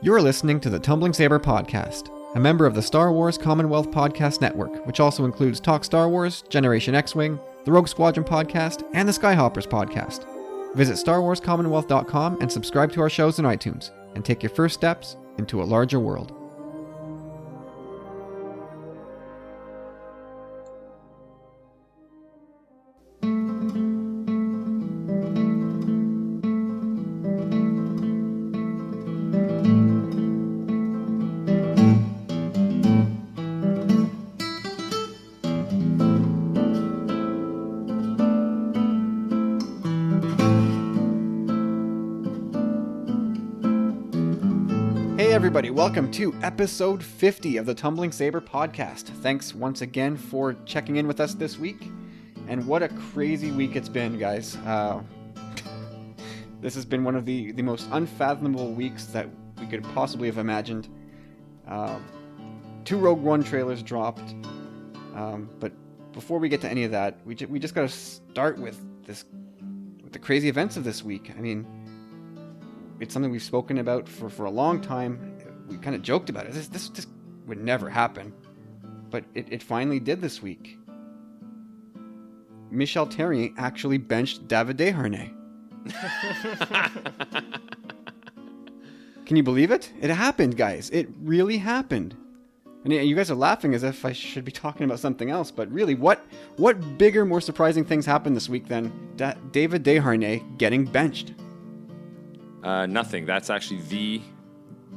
You're listening to the Tumbling Saber Podcast, a member of the Star Wars Commonwealth Podcast Network, which also includes Talk Star Wars, Generation X-Wing, the Rogue Squadron Podcast, and the Skyhoppers Podcast. Visit StarWarsCommonwealth.com and subscribe to our shows on iTunes, and take your first steps into a larger world. Everybody, welcome to episode 50 of the Tumbling Saber Podcast. Thanks once again for checking in with us this week. And what a crazy week it's been, guys. This has been one of the most unfathomable weeks that we could possibly have imagined. 2 Rogue One trailers dropped. But before we get to any of that, we just got to start with the crazy events of this week. I mean, it's something we've spoken about for a long time. We kind of joked about it. This would never happen. But it finally did this week. Michel Therrien actually benched David Desharnais. Can you believe it? It happened, guys. It really happened. And you guys are laughing as if I should be talking about something else. But really, what bigger, more surprising things happened this week than David Desharnais getting benched? Nothing. That's actually the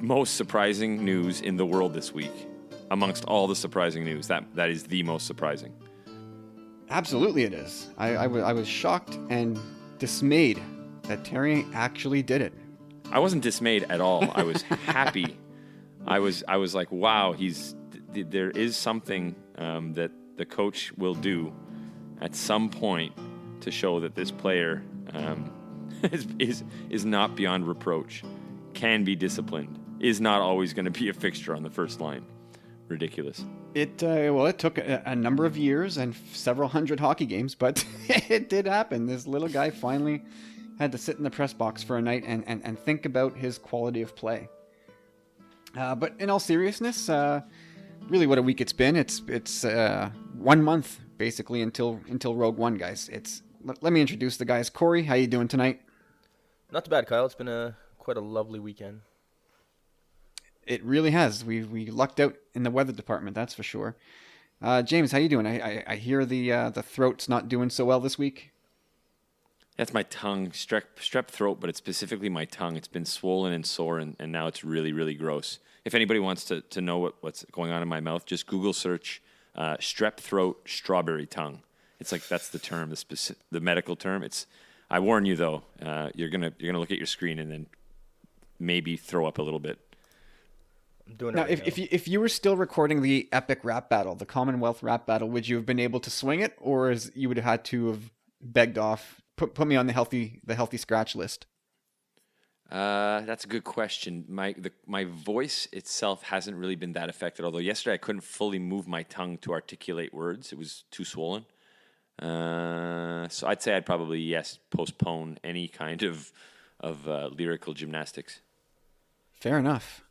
most surprising news in the world this week. Amongst all the surprising news, that is the most surprising. Absolutely it is. I was shocked and dismayed that Therrien actually did it. I wasn't dismayed at all. I was happy. I was like, wow, there is something that the coach will do at some point to show that this player is not beyond reproach, can be disciplined, is not always going to be a fixture on the first line. Ridiculous. It took a number of years and several hundred hockey games, but it did happen. This little guy finally had to sit in the press box for a night and think about his quality of play. But in all seriousness, really what a week it's been. It's 1 month basically until Rogue One, guys. Let me introduce the guys. Corey, how you doing tonight? Not too bad, Kyle. It's been quite a lovely weekend. It really has. We lucked out in the weather department, that's for sure. James, how you doing? I hear the throat's not doing so well this week. That's my tongue, strep throat, but it's specifically my tongue. It's been swollen and sore, and now it's really, really gross. If anybody wants to know what's going on in my mouth, just Google search strep throat, strawberry tongue. It's like that's the term, the medical term. I warn you though, you're gonna look at your screen and then maybe throw up a little bit. I'm doing it now. Right If you were still recording the epic rap battle, the Commonwealth rap battle, would you have been able to swing it, or you would have had to have begged off, put me on the healthy scratch list? That's a good question. My voice itself hasn't really been that affected. Although yesterday I couldn't fully move my tongue to articulate words; it was too swollen. So I'd say I'd probably postpone any kind of lyrical gymnastics. Fair enough.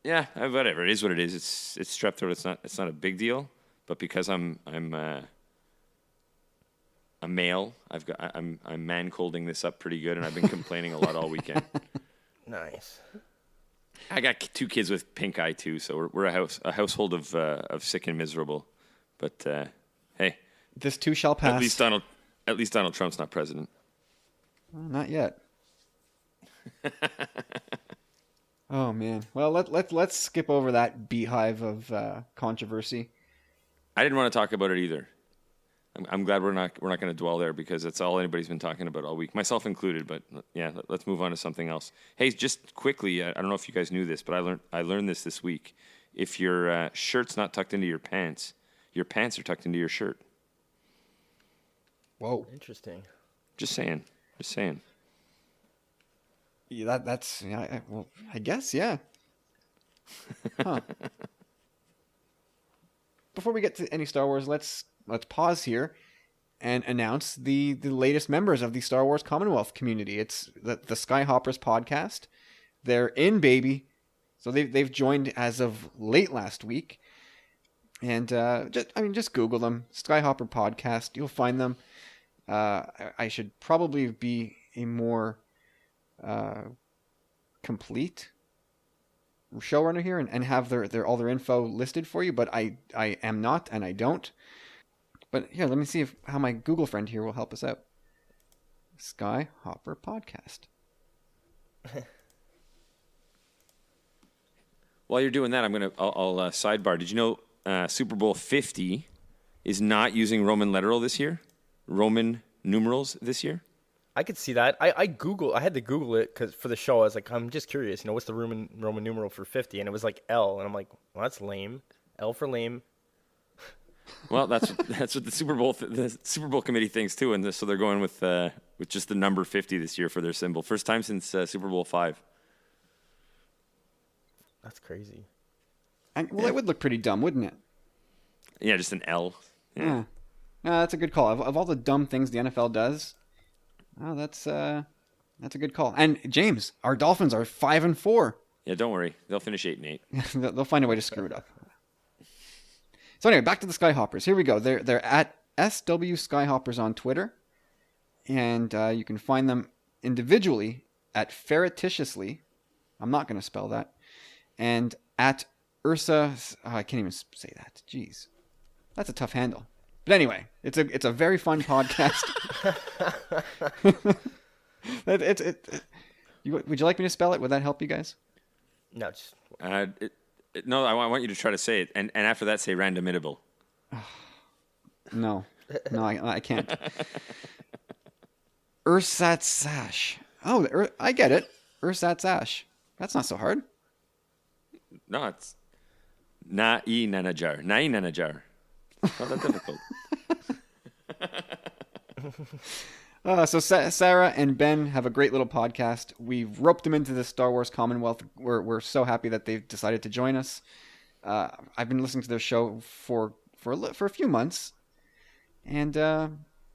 Yeah, whatever. It is what it is. It's strep throat. It's not a big deal. But because I'm a male, I'm man-colding this up pretty good, and I've been complaining a lot all weekend. Nice. I got 2 kids with pink eye too, so we're a household of sick and miserable. But hey. This too shall pass. At least Donald Trump's not president. Well, not yet. Oh man. Well, let's skip over that beehive of controversy. I didn't want to talk about it either. I'm glad we're not going to dwell there because that's all anybody's been talking about all week, myself included. But yeah, let's move on to something else. Hey, just quickly, I don't know if you guys knew this, but I learned this week. If your shirt's not tucked into your pants are tucked into your shirt. Whoa. Interesting. Just saying. Yeah, that's I guess, yeah. Huh. Before we get to any Star Wars, let's pause here and announce the latest members of the Star Wars Commonwealth community. It's the Skyhoppers podcast. They're in, baby. So they've joined as of late last week. And just Google them, Skyhopper Podcast. You'll find them. I should probably be a more complete showrunner here and have their all their info listed for you, but I am not, and I don't. But here, let me see how my Google friend here will help us out. Skyhopper Podcast. While you're doing that, I'll sidebar. Did you know Super Bowl 50 is not using Roman literal this year? Roman numerals this year? I could see that. I had to Google it because for the show, I was like, I'm just curious, what's the Roman numeral for 50? And it was like L, and I'm like, well, that's lame. L for lame. Well, that's what the Super Bowl committee thinks too, and so they're going with just the number 50 this year for their symbol. First time since Super Bowl 5. That's crazy. Well, it would look pretty dumb, wouldn't it? Yeah, just an L. Yeah. No, that's a good call. Of all the dumb things the NFL does, that's a good call. And James, our Dolphins are 5-4. Yeah, don't worry. They'll finish 8-8. They'll find a way to screw it up. So anyway, back to the Skyhoppers. Here we go. They're at SW Skyhoppers on Twitter, and you can find them individually at Ferretitiously. I'm not going to spell that. And at Ursa, I can't even say that. Jeez, that's a tough handle. But anyway, it's a very fun podcast. Would you like me to spell it? Would that help you guys? No, just no. I want you to try to say it, and after that, say randomitable. No, I can't. Ursat Sash. Oh, I get it. Ursat Sash. That's not so hard. No, it's Na'i Nanajar. Na'i Nanajar. Not that difficult. So Sarah and Ben have a great little podcast. We've roped them into the Star Wars Commonwealth. We're so happy that they've decided to join us. I've been listening to their show for a few months, and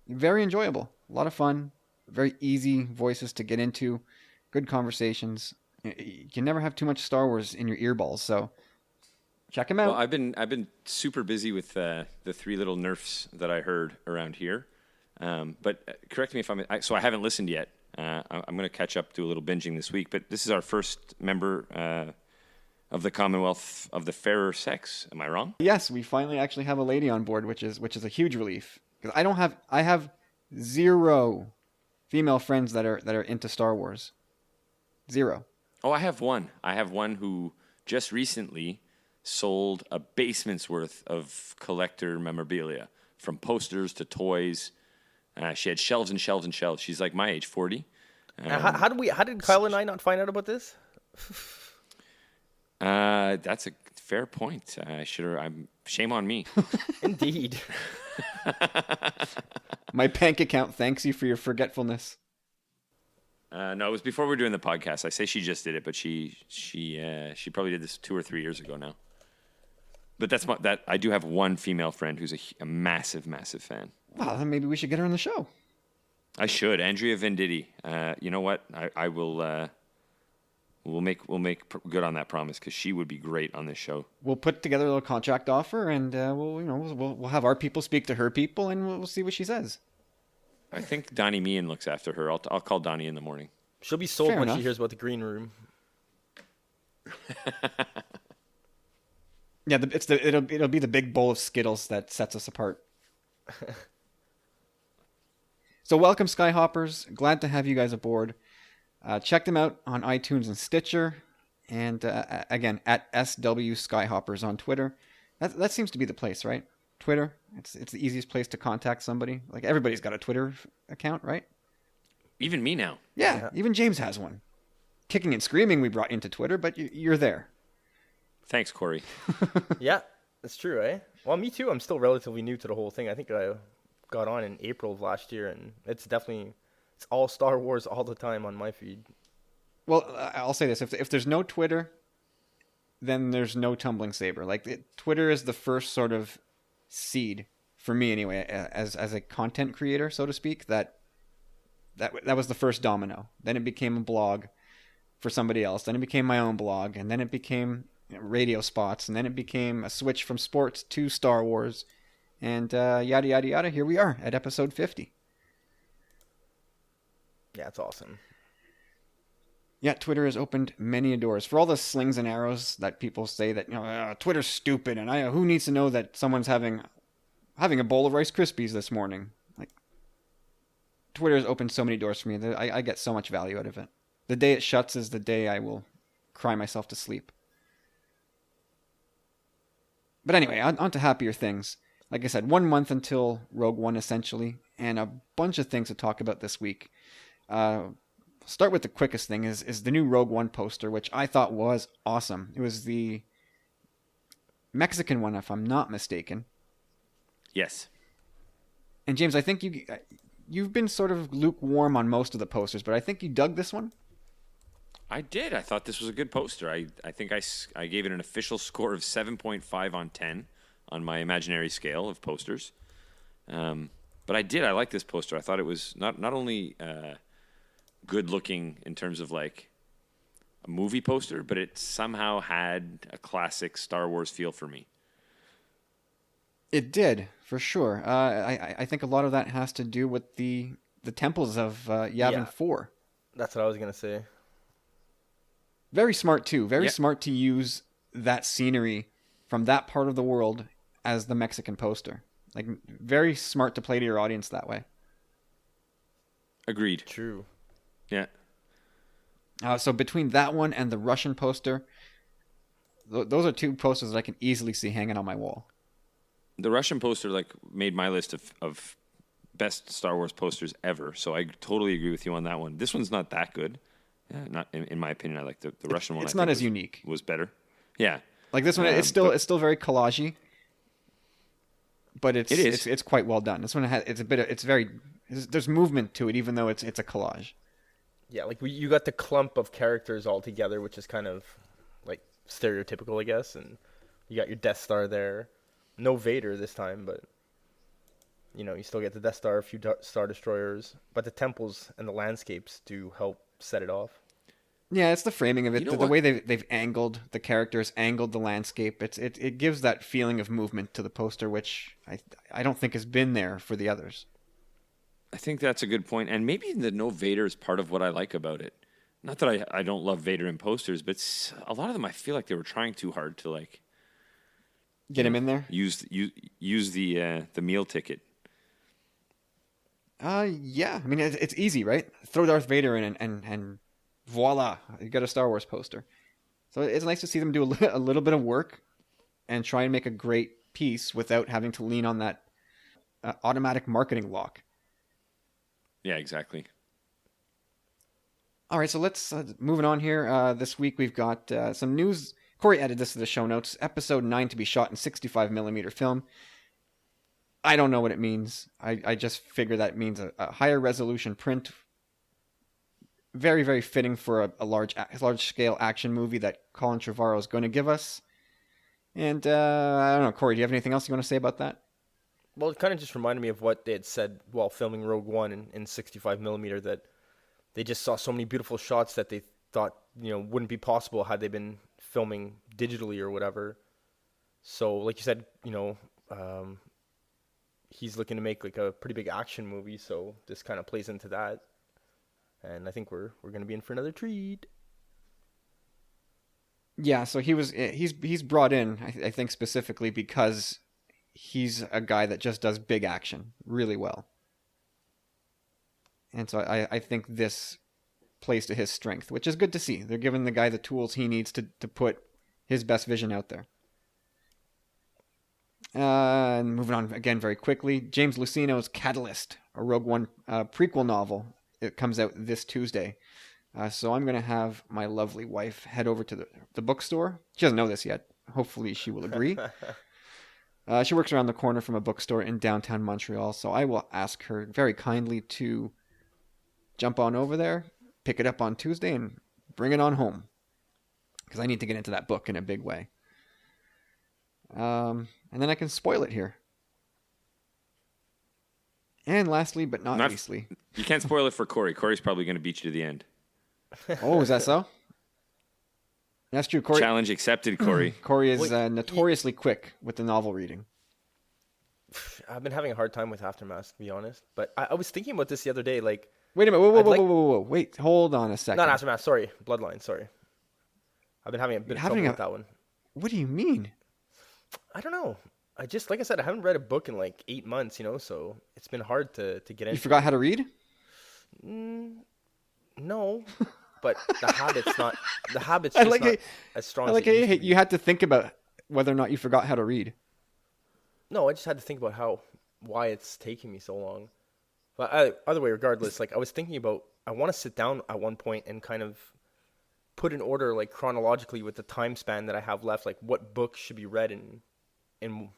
very enjoyable. A lot of fun. Very easy voices to get into. Good conversations. You can never have too much Star Wars in your earballs, so check them out. Well, I've been super busy with the three little nerfs that I heard around here. But correct me if so I haven't listened yet. I'm going to catch up, do a little binging this week. But this is our first member of the Commonwealth of the fairer sex. Am I wrong? Yes, we finally actually have a lady on board, which is a huge relief. Because I have 0 female friends that are into Star Wars. 0. Oh, I have one. I have one who just recently sold a basement's worth of collector memorabilia, from posters to toys. She had shelves and shelves and shelves. She's like my age, 40. How did Kyle and I not find out about this? That's a fair point. Shame on me. Indeed. My bank account thanks you for your forgetfulness. No, it was before we were doing the podcast. I say she just did it, but she probably did this 2 or 3 years ago now. But that I do have one female friend who's a massive, massive fan. Well, then maybe we should get her on the show. I should. Andrea Venditti. You know what? I will. We'll make good on that promise, because she would be great on this show. We'll put together a little contract offer, and we'll have our people speak to her people, and we'll see what she says. I think Donnie Meehan looks after her. I'll call Donnie in the morning. She'll be sold Fair when enough. she hears about the green room. Yeah, it'll be the big bowl of Skittles that sets us apart. So welcome, Skyhoppers. Glad to have you guys aboard. Check them out on iTunes and Stitcher, and again at SW Skyhoppers on Twitter. That seems to be the place, right? Twitter. It's the easiest place to contact somebody. Like, everybody's got a Twitter account, right? Even me now. Yeah, even James has one. Kicking and screaming we brought into Twitter, but you're there. Thanks, Corey. Yeah, that's true, eh? Well, me too. I'm still relatively new to the whole thing. I think I got on in April of last year, and it's all Star Wars all the time on my feed. Well, I'll say this: if there's no Twitter, then there's no Tumbling Saber. Twitter is the first sort of seed for me, anyway, as a content creator, so to speak. That was the first domino. Then it became a blog. for somebody else. Then it became my own blog, and then it became radio spots, and then it became a switch from sports to Star Wars, and yada yada yada. Here we are at episode 50. Yeah, it's awesome. Yeah, Twitter has opened many doors. For all the slings and arrows that people say that, Twitter's stupid, and who needs to know that someone's having a bowl of Rice Krispies this morning? Like, Twitter has opened so many doors for me. I get so much value out of it. The day it shuts is the day I will cry myself to sleep. But anyway, on to happier things. Like I said, 1 month until Rogue One, essentially, and a bunch of things to talk about this week. Start with the quickest thing is the new Rogue One poster, which I thought was awesome. It was the Mexican one, if I'm not mistaken. Yes. And James, I think you've been sort of lukewarm on most of the posters, but I think you dug this one. I did. I thought this was a good poster. I think I gave it an official score of 7.5 on 10 on my imaginary scale of posters. But I did. I like this poster. I thought it was not only good looking in terms of like a movie poster, but it somehow had a classic Star Wars feel for me. It did, for sure. I think a lot of that has to do with the temples of Yavin 4. That's what I was going to say. Very smart, too. Very smart to use that scenery from that part of the world as the Mexican poster. Like, very smart to play to your audience that way. Agreed. True. Yeah. So between that one and the Russian poster, those are two posters that I can easily see hanging on my wall. The Russian poster made my list of best Star Wars posters ever, so I totally agree with you on that one. This one's not that good. Not in my opinion. I like the Russian one. It's not as unique. Was better. Yeah. Like this one, it's still very collage-y, but it's quite well done. This one there's movement to it, even though it's a collage. Yeah, like you got the clump of characters all together, which is kind of like stereotypical, I guess, and you got your Death Star there. No Vader this time, but you still get the Death Star, a few Star Destroyers, but the temples and the landscapes do help set it off. Yeah, it's the framing of it, the what? way they've angled the characters, angled the landscape. It gives that feeling of movement to the poster, which I don't think has been there for the others. I think that's a good point, and maybe the no Vader is part of what I like about it. Not that I don't love Vader in posters, but a lot of them I feel like they were trying too hard to Get him in there? Use the meal ticket. Yeah. I mean, it's easy, right? Throw Darth Vader in and voila, you got a Star Wars poster. So it's nice to see them do a little bit of work and try and make a great piece without having to lean on that automatic marketing lock. Yeah, exactly. All right, so let's moving on here. This week we've got some news. Corey added this to the show notes. Episode 9 to be shot in 65mm film. I don't know what it means. I just figure that means a higher resolution print. Very, very fitting for a large scale action movie that Colin Trevorrow is going to give us. And I don't know, Corey, do you have anything else you want to say about that? Well, it kind of just reminded me of what they had said while filming Rogue One in 65mm, that they just saw so many beautiful shots that they thought wouldn't be possible had they been filming digitally or whatever. So, like you said, he's looking to make like a pretty big action movie, so this kind of plays into that. And I think we're going to be in for another treat. Yeah, so he's brought in, I think, specifically because he's a guy that just does big action really well. And so I think this plays to his strength, which is good to see. They're giving the guy the tools he needs to put his best vision out there. And moving on again very quickly, James Luceno's Catalyst, a Rogue One prequel novel. It comes out this Tuesday. So I'm going to have my lovely wife head over to the bookstore. She doesn't know this yet. Hopefully she will agree. She works around the corner from a bookstore in downtown Montreal, so I will ask her very kindly to jump on over there, pick it up on Tuesday, and bring it on home. Because I need to get into that book in a big way. And then I can spoil it here. And lastly, but not leastly. You can't spoil it for Corey. Corey's probably going to beat you to the end. Oh, is that so? That's true. Corey, Challenge accepted, Corey. Corey is Wait, notoriously quick with the novel reading. I've been having a hard time with Aftermath, to be honest. But I was thinking about this the other day. Like, Wait a minute. Whoa, whoa, I'd whoa, like- whoa, whoa, whoa. Wait, hold on a second. not Aftermath. Sorry, Bloodline. Sorry, I've been having a bit of trouble with that one. What do you mean? I don't know. Like I said, I haven't read a book in like 8 months. So it's been hard to get into. You forgot how to read? No, but the habit's not. The habit's I just like not it. as strong. I as like it used to it. be. You had to think about whether or not you forgot how to read. No, I just had to think about why it's taking me so long. But either way, regardless, like I was thinking about, I want to sit down at one point and kind of put in order, like chronologically, with the time span that I have left, like what books should be read and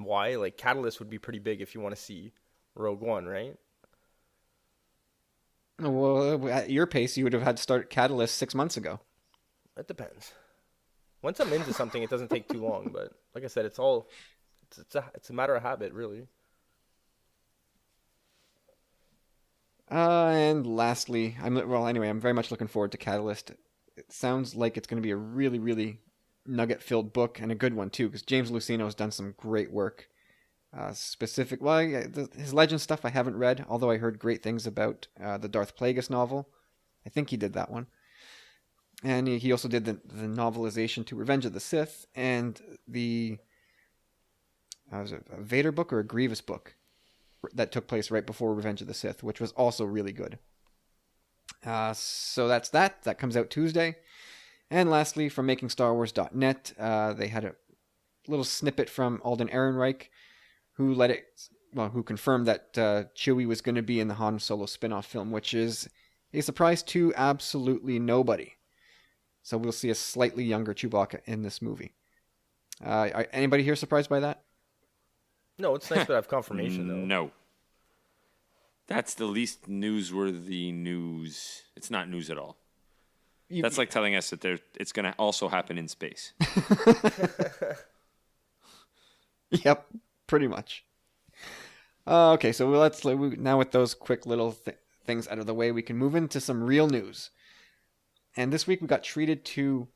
why. Like Catalyst would be pretty big if you want to see Rogue One, right? Well, at your pace, you would have had to start Catalyst 6 months ago. It depends. Once I'm into something, it doesn't take too long. But like I said, it's a matter of habit, really. And lastly, I'm very much looking forward to Catalyst. It sounds like it's going to be a really, really nugget-filled book, and a good one too, because James Luceno has done some great work. His Legend stuff I haven't read, although I heard great things about the Darth Plagueis novel. I think he did that one. And he also did the novelization to Revenge of the Sith, and the was it a Vader book or a Grievous book that took place right before Revenge of the Sith, which was also really good. So that's that. That comes out Tuesday. And lastly, from MakingStarWars.net, they had a little snippet from Alden Ehrenreich, who confirmed that Chewie was going to be in the Han Solo spin-off film, which is a surprise to absolutely nobody. So we'll see a slightly younger Chewbacca in this movie. Anybody here surprised by that? No, it's nice to have confirmation, though. No. That's the least newsworthy news. It's not news at all. That's like telling us that it's going to also happen in space. Yep, pretty much. Okay, so now with those quick little things out of the way, we can move into some real news. And this week we got treated to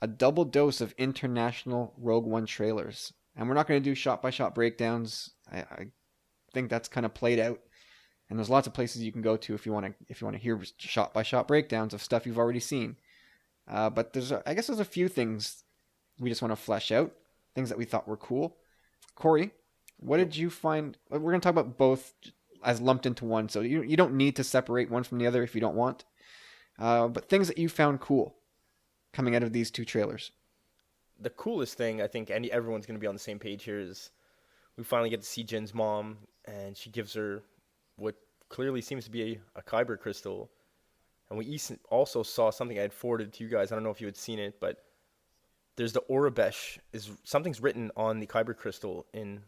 a double dose of international Rogue One trailers. And we're not going to do shot-by-shot breakdowns. I think that's kind of played out. And there's lots of places you can go to if you want to hear shot-by-shot breakdowns of stuff you've already seen. But there's a few things we just want to flesh out, things that we thought were cool. Corey, what did you find? We're going to talk about both as lumped into one, so you don't need to separate one from the other if you don't want. But things that you found cool coming out of these two trailers. The coolest thing, I think, everyone's going to be on the same page here, is we finally get to see Jin's mom, and she gives her what clearly seems to be a Kyber crystal. And we also saw something I had forwarded to you guys. I don't know if you had seen it, but there's the Aurebesh. Something's written on the Kyber crystal in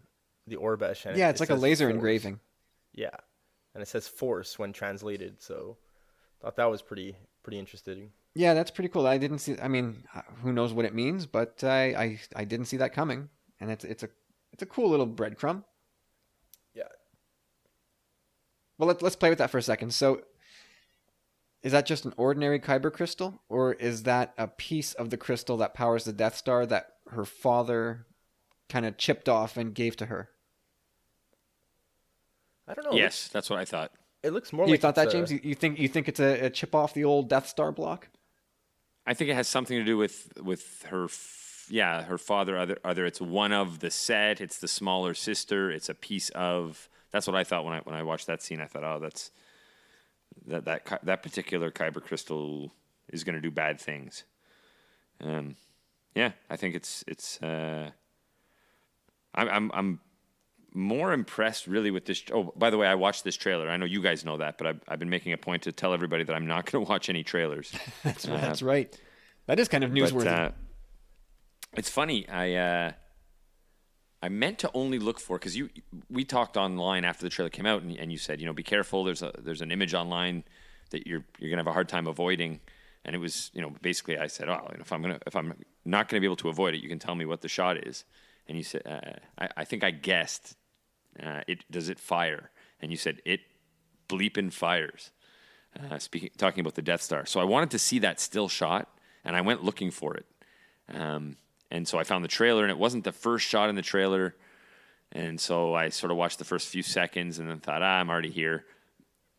the Aurebesh. And it's like a laser Force. engraving. Yeah, and it says Force when translated. So I thought that was pretty interesting. Yeah, that's pretty cool. I didn't see. I mean, who knows what it means? But I didn't see that coming, and it's a cool little breadcrumb. Yeah. Well, let's play with that for a second. So, is that just an ordinary Kyber crystal, or is that a piece of the crystal that powers the Death Star that her father kind of chipped off and gave to her? I don't know. Yes, that's what I thought. It looks more You like thought that, it's James? You think it's a chip off the old Death Star block? I think it has something to do with her, her father. Either it's one of the set, it's the smaller sister, it's a piece of. That's what I thought when I watched that scene. I thought, oh, that's that particular Kyber crystal is going to do bad things. Yeah, I think it's. I'm more impressed really with this. Oh, by the way, I watched this trailer. I know you guys know that, but I've been making a point to tell everybody that I'm not going to watch any trailers. That's right. That is kind of newsworthy. But, it's funny. I meant to only look for, because we talked online after the trailer came out, and you said, be careful. There's an image online that you're gonna have a hard time avoiding, and it was basically I said, oh, if I'm not gonna be able to avoid it, you can tell me what the shot is, and you said I think I guessed. Does it fire? And you said it bleeping fires. Talking about the Death Star. So I wanted to see that still shot, and I went looking for it. And so I found the trailer, and it wasn't the first shot in the trailer. And so I sort of watched the first few seconds and then thought, I'm already here.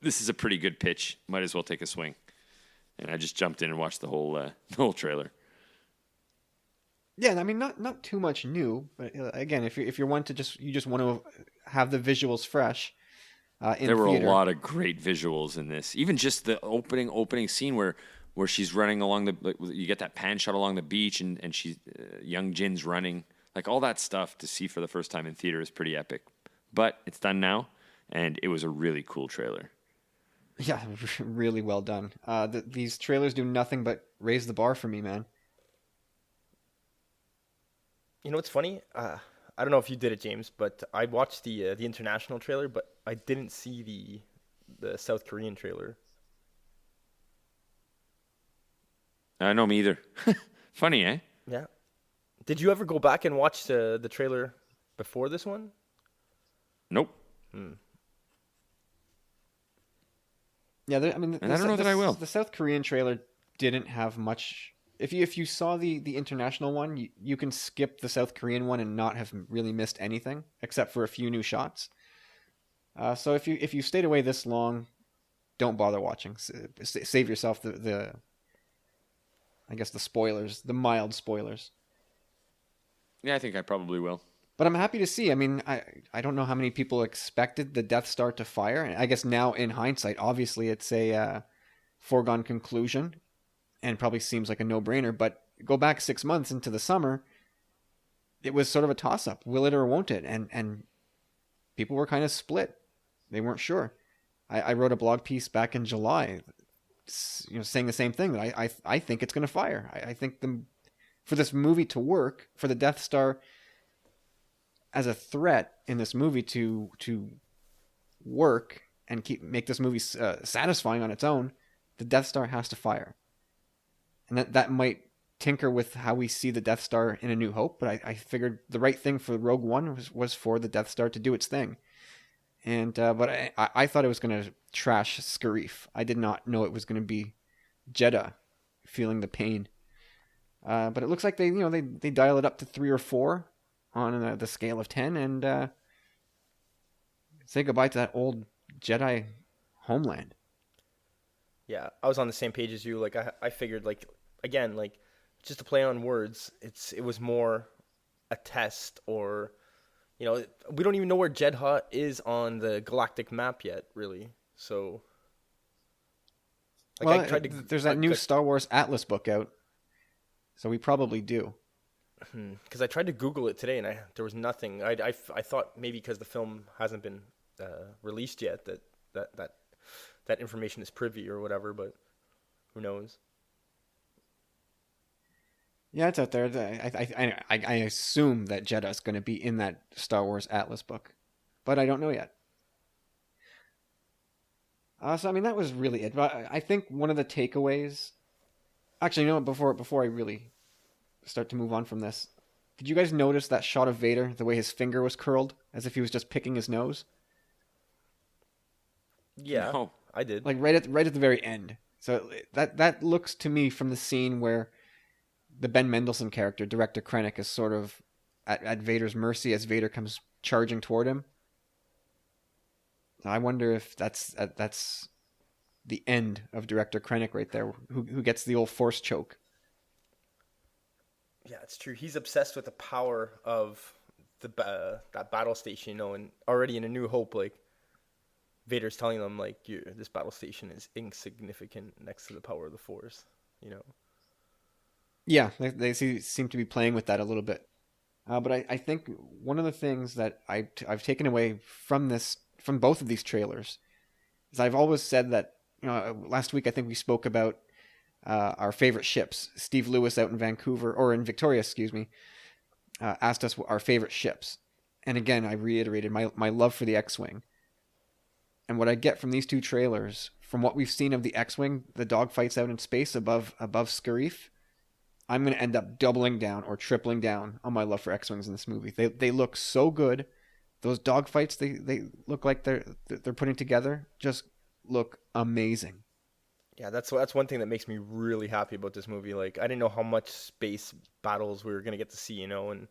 This is a pretty good pitch. Might as well take a swing. And I just jumped in and watched the whole trailer. Yeah, I mean, not too much new, but again, if you're one to you just want to have the visuals fresh. There were a lot of great visuals in this. Even just the opening scene where she's running along you get that pan shot along the beach and she's young Jin's running. Like all that stuff to see for the first time in theater is pretty epic. But it's done now, and it was a really cool trailer. Yeah, really well done. These trailers do nothing but raise the bar for me, man. You know what's funny? I don't know if you did it, James, but I watched the international trailer, but I didn't see the South Korean trailer. No, me either. Funny, eh? Yeah. Did you ever go back and watch the trailer before this one? Nope. Yeah, I mean, and I don't know that I will. The South Korean trailer didn't have much. If you saw the international one, you can skip the South Korean one and not have really missed anything except for a few new shots. So if you stayed away this long, don't bother watching. Save yourself the I guess the spoilers, the mild spoilers. Yeah, I think I probably will. But I'm happy to see. I mean, I don't know how many people expected the Death Star to fire. I guess now in hindsight, obviously it's a foregone conclusion and probably seems like a no-brainer. But go back 6 months into the summer, it was sort of a toss-up. Will it or won't it? And people were kind of split. They weren't sure. I wrote a blog piece back in July, saying the same thing, that I think it's going to fire. I think for this movie to work, for the Death Star as a threat in this movie to work and make this movie satisfying on its own, the Death Star has to fire. And that might tinker with how we see the Death Star in A New Hope, but I figured the right thing for Rogue One was for the Death Star to do its thing. And but I thought it was going to trash Scarif. I did not know it was going to be Jedha feeling the pain. But it looks like they dial it up to 3 or 4 on the scale of 10 and say goodbye to that old Jedi homeland. Yeah, I was on the same page as you. Like I figured, like, again, like, just to play on words, it was more a test, or we don't even know where Jedha is on the galactic map yet, really. So, like, well, there's that new Star Wars Atlas book out, so we probably do. Because I tried to Google it today, and there was nothing. I thought maybe because the film hasn't been released yet that information is privy or whatever, but who knows? Yeah, it's out there. I assume that Jedha's going to be in that Star Wars Atlas book, but I don't know yet. So I mean, that was really it. But I think one of the takeaways. Actually, before I really start to move on from this, did you guys notice that shot of Vader, the way his finger was curled, as if he was just picking his nose? Yeah, no, I did. Like right at the very end. So that looks to me from the scene where the Ben Mendelsohn character, Director Krennic, is sort of at Vader's mercy as Vader comes charging toward him. I wonder if that's the end of Director Krennic right there, who gets the old force choke. Yeah, it's true. He's obsessed with the power of that battle station, and already in A New Hope, like, Vader's telling them, like, this battle station is insignificant next to the power of the Force, Yeah, they seem to be playing with that a little bit. But I think one of the things that I've taken away from both of these trailers is I've always said that, last week I think we spoke about our favorite ships. Steve Lewis out in Vancouver, or in Victoria, excuse me, asked us our favorite ships. And again, I reiterated my love for the X-Wing. And what I get from these two trailers, from what we've seen of the X-Wing, the dogfights out in space above Scarif, I'm going to end up doubling down or tripling down on my love for X-Wings in this movie. They look so good. Those dogfights they look like they're putting together just look amazing. Yeah, that's one thing that makes me really happy about this movie. Like, I didn't know how much space battles we were gonna get to see, and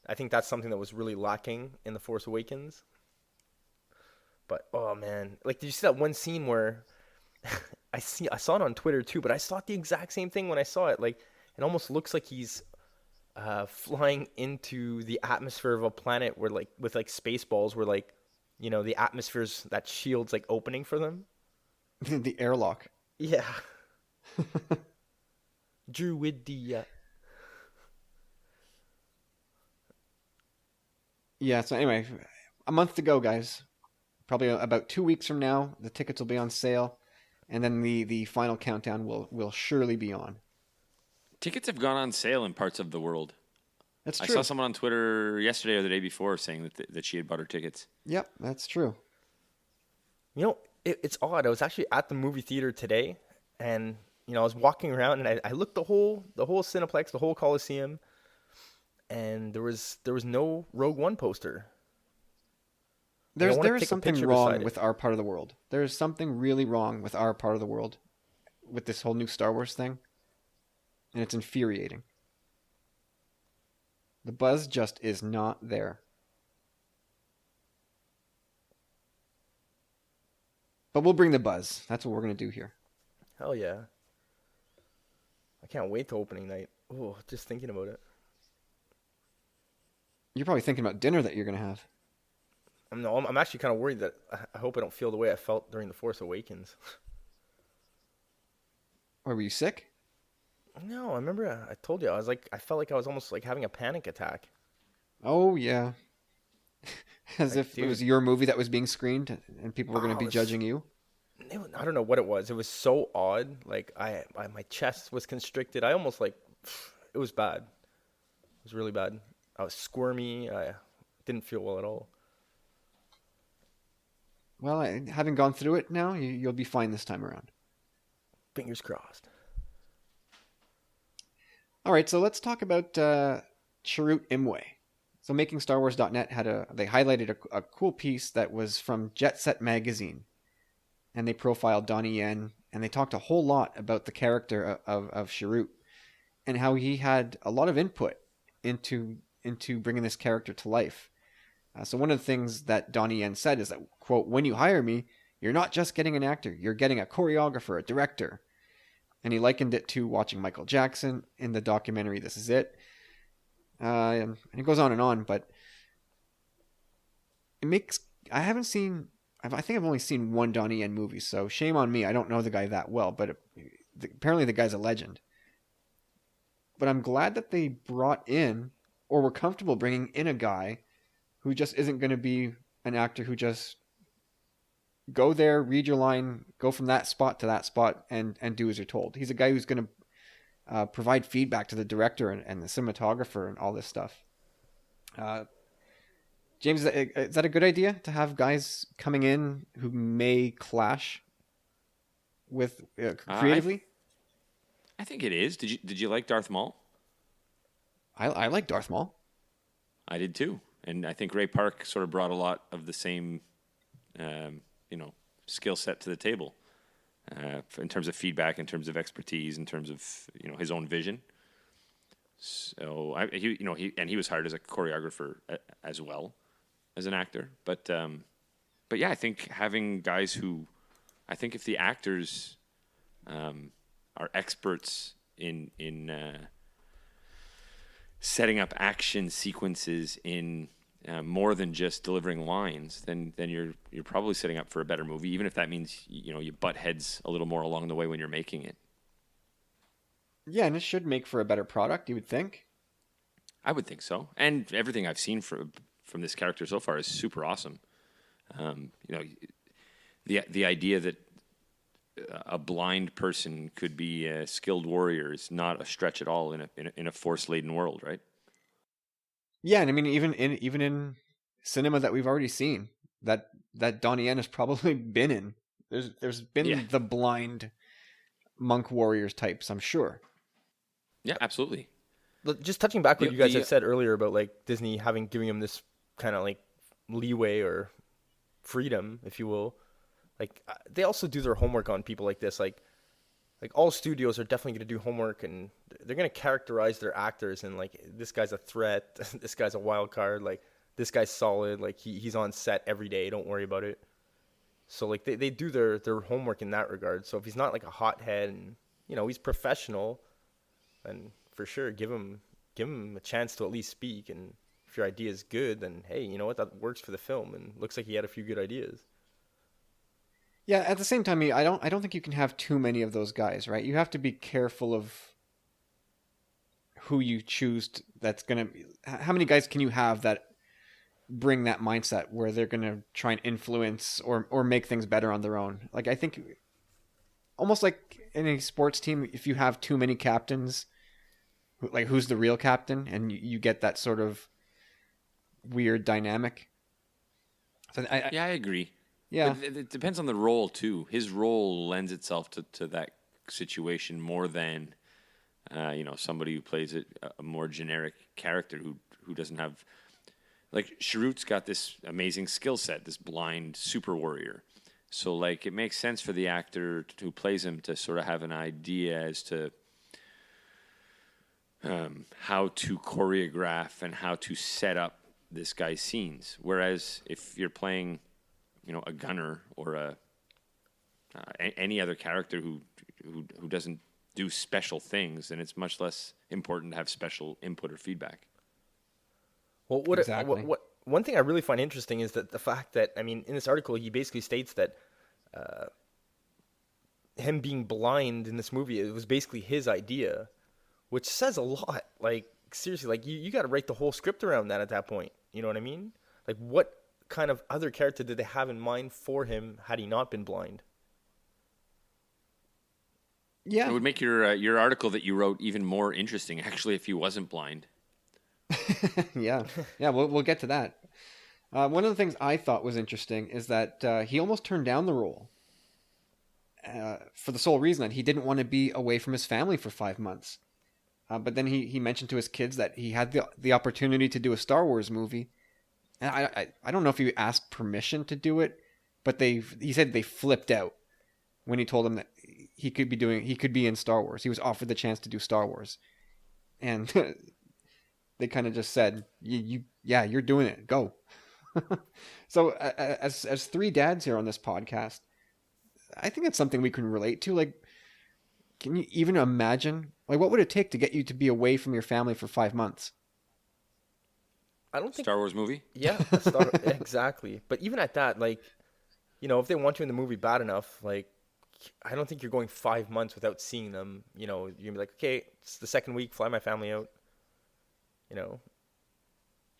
I think that's something that was really lacking in The Force Awakens. But oh man, like, did you see that one scene where I saw it on Twitter too, but I saw the exact same thing when I saw it. Like, it almost looks like he's flying into the atmosphere of a planet where, like, with like space balls, where, like, the atmosphere's that shield's like opening for them. The airlock. Yeah. Druidia. Yeah, so anyway, a month to go, guys. Probably about 2 weeks from now, the tickets will be on sale, and then the final countdown will surely be on. Tickets have gone on sale in parts of the world. That's I true. saw someone on Twitter yesterday or the day before saying that she had bought her tickets. Yep, that's true. It's odd. I was actually at the movie theater today, and I was walking around, and I looked the whole Cineplex, the whole Coliseum, and there was no Rogue One poster. I wanna There is take a something picture wrong beside it. with our part of the world. There is something really wrong with our part of the world with this whole new Star Wars thing, and it's infuriating. The buzz just is not there. But we'll bring the buzz. That's what we're going to do here. Hell yeah! I can't wait to opening night. Oh, just thinking about it. You're probably thinking about dinner that you're going to have. I'm actually kind of worried that I hope I don't feel the way I felt during The Force Awakens. Or were you sick? No, I remember I told you I felt like I was almost like having a panic attack. Oh, yeah. As Like, if it was your movie that was being screened and people were going to be it was- judging you. I don't know what it was. It was so odd. Like, my chest was constricted. I almost, like, it was bad. It was really bad. I was squirmy. I didn't feel well at all. Well, having gone through it now, you'll be fine this time around. Fingers crossed. All right, so let's talk about Chirrut Imwe. So MakingStarWars.net they highlighted a cool piece that was from Jet Set Magazine, and they profiled Donnie Yen, and they talked a whole lot about the character of Chirrut and how he had a lot of input into bringing this character to life. So one of the things that Donnie Yen said is that, quote, "When you hire me, you're not just getting an actor, you're getting a choreographer, a director." And he likened it to watching Michael Jackson in the documentary This Is It. And it goes on, but it makes... I think I've only seen one Donnie Yen movie, so shame on me. I don't know the guy that well, but apparently the guy's a legend. But I'm glad that they brought in, or were comfortable bringing in, a guy who just isn't going to be an actor who just go there, read your line, go from that spot to that spot, and do as you're told. He's a guy who's going to provide feedback to the director and the cinematographer and all this stuff. James, is that a good idea to have guys coming in who may clash with creatively? I think it is. Did you like Darth Maul? I like Darth Maul. I did too, and I think Ray Park sort of brought a lot of the same, skill set to the table, in terms of feedback, in terms of expertise, in terms of his own vision. So he was hired as a choreographer as well as an actor, but yeah, I think having guys who, I think if the actors are experts in setting up action sequences in more than just delivering lines, then you're probably setting up for a better movie, even if that means you butt heads a little more along the way when you're making it. Yeah, and it should make for a better product, you would think. I would think so, and everything I've seen from this character so far is super awesome. The idea that a blind person could be a skilled warrior is not a stretch at all in a force-laden world, right? Yeah, and I mean, even in cinema that we've already seen, that Donnie Yen has probably been in. There's been the blind monk warriors types, I'm sure. Yeah, absolutely. Look, just touching back what you guys had said earlier about, like, Disney giving him this kind of, like, leeway or freedom, if you will. Like, they also do their homework on people like this. Like, like all studios are definitely going to do homework, and they're going to characterize their actors, and like this guy's a threat, this guy's a wild card, like this guy's solid, like he's on set every day, don't worry about it. So like they do their homework in that regard. So if he's not like a hothead and he's professional, then for sure give him a chance to at least speak. And if your idea is good, then hey, you know what, that works for the film, and looks like he had a few good ideas. Yeah, at the same time, I don't think you can have too many of those guys, right? You have to be careful of who you choose. How many guys can you have that bring that mindset where they're gonna try and influence or make things better on their own? Like, I think almost like in a sports team, if you have too many captains, like who's the real captain, and you get that sort of weird dynamic. So I agree. Yeah, but it depends on the role too. His role lends itself to that situation more than somebody who plays a more generic character who doesn't have. Like, Sharut's got this amazing skill set, this blind super warrior. So, like, it makes sense for the actor who plays him to sort of have an idea as to how to choreograph and how to set up this guy's scenes. Whereas if you're playing, a gunner or any other character who doesn't do special things, then it's much less important to have special input or feedback. Well, exactly. One thing I really find interesting is that the fact that, I mean, in this article, he basically states that him being blind in this movie, it was basically his idea, which says a lot. Like, seriously, like, you got to write the whole script around that at that point. You know what I mean? Like, what kind of other character did they have in mind for him had he not been blind? Yeah. It would make your article that you wrote even more interesting, actually, if he wasn't blind. yeah, we'll get to that. One of the things I thought was interesting is that he almost turned down the role for the sole reason that he didn't want to be away from his family for 5 months. But then he mentioned to his kids that he had the opportunity to do a Star Wars movie. And I don't know if he asked permission to do it, but he said they flipped out when he told them that he could be in Star Wars. He was offered the chance to do Star Wars, and they kind of just said, you're doing it. Go. So as three dads here on this podcast, I think it's something we can relate to. Like, can you even imagine, like, what would it take to get you to be away from your family for 5 months? I don't think Star Wars movie? Yeah, exactly. But even at that, like, if they want you in the movie bad enough, like, I don't think you're going 5 months without seeing them. You're gonna be like, okay, it's the second week, fly my family out.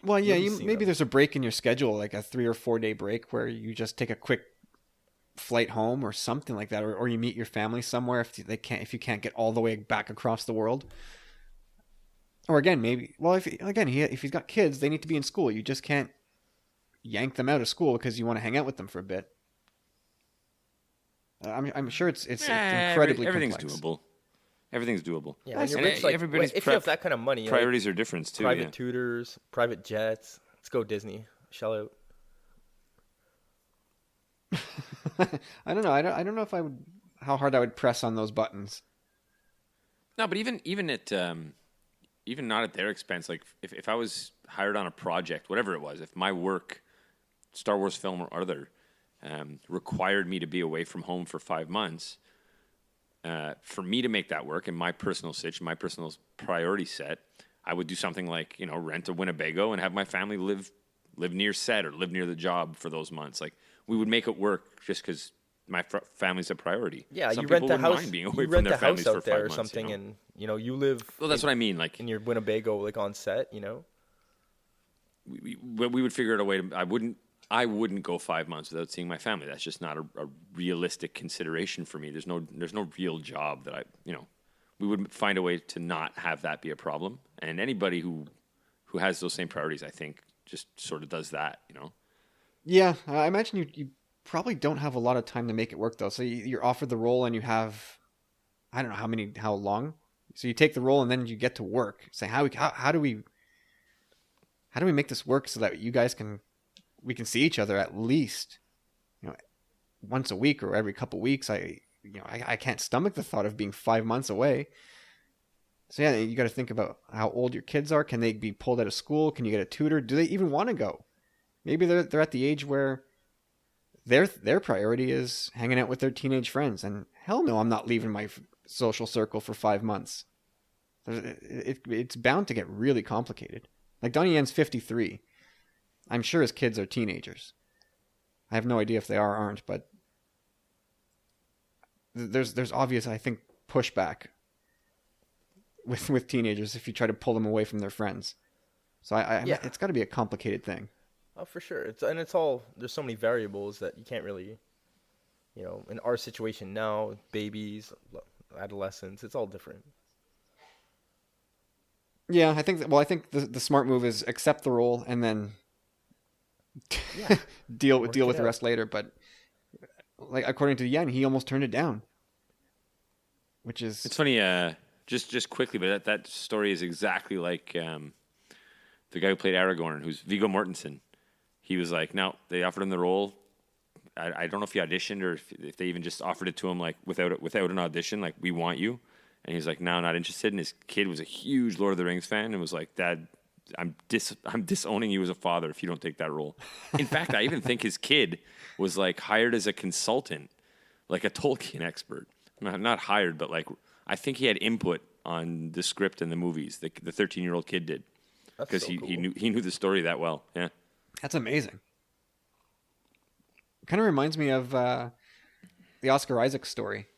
Well, yeah, maybe there's a break in your schedule, like a 3 or 4 day break where you just take a quick flight home or something like that, or you meet your family somewhere if you can't get all the way back across the world. Or again, maybe, well, if he's got kids, they need to be in school. You just can't yank them out of school because you want to hang out with them for a bit. I'm sure it's incredibly everything's complex. doable. Everything's doable. Yeah, when you're rich, like, everybody's if you have that kind of money, priorities are different too. Private tutors, private jets. Let's go Disney. Shell out. I don't know. I don't know if I would. How hard I would press on those buttons. No, but even at even not at their expense. Like if I was hired on a project, whatever it was, if my work, Star Wars film or other, required me to be away from home for 5 months, for me to make that work in my personal situation, my personal priority set, I would do something like rent a Winnebago and have my family live near set or live near the job for those months. Like, we would make it work just because my family's a priority. Yeah, some you rent people the wouldn't house. mind being away You from rent their the families house for out there 5 or months, something, you and you live. Well, that's what I mean. Like in your Winnebago, like on set, we would figure out a way to. I wouldn't go 5 months without seeing my family. That's just not a realistic consideration for me. There's no real job that we would find a way to not have that be a problem. And anybody who has those same priorities, I think, just sort of does that. Yeah, I imagine you probably don't have a lot of time to make it work though. So you're offered the role and you have, I don't know how long. So you take the role and then you get to work. Say how do we make this work so that you guys we can see each other at least, once a week or every couple weeks. I can't stomach the thought of being 5 months away. So yeah, you got to think about how old your kids are. Can they be pulled out of school? Can you get a tutor? Do they even want to go? Maybe they're at the age where their priority is hanging out with their teenage friends. And hell no, I'm not leaving my social circle for 5 months. It's bound to get really complicated. Like Donnie Yen's 53. I'm sure his kids are teenagers. I have no idea if they are or aren't, but there's obvious, I think, pushback with teenagers if you try to pull them away from their friends. So it's got to be a complicated thing. Oh, for sure. It's all, there's so many variables that you can't really, in our situation now, babies, adolescents, it's all different. Yeah, I think the smart move is accept the role and then deal with the rest later. But like according to Yen, he almost turned it down, which is it's funny. Just quickly, but that story is exactly like the guy who played Aragorn, who's Viggo Mortensen. He was like, no, they offered him the role. I don't know if he auditioned or if they even just offered it to him like without an audition, like we want you. And he's like, no, not interested. And his kid was a huge Lord of the Rings fan and was like, Dad, I'm disowning you as a father if you don't take that role. In fact, I even think his kid was like hired as a consultant, like a Tolkien expert. Not hired, but like I think he had input on the script and the movies. The 13-year-old kid did because So cool. he knew the story that well. Yeah, that's amazing. Kind of reminds me of the Oscar Isaac story,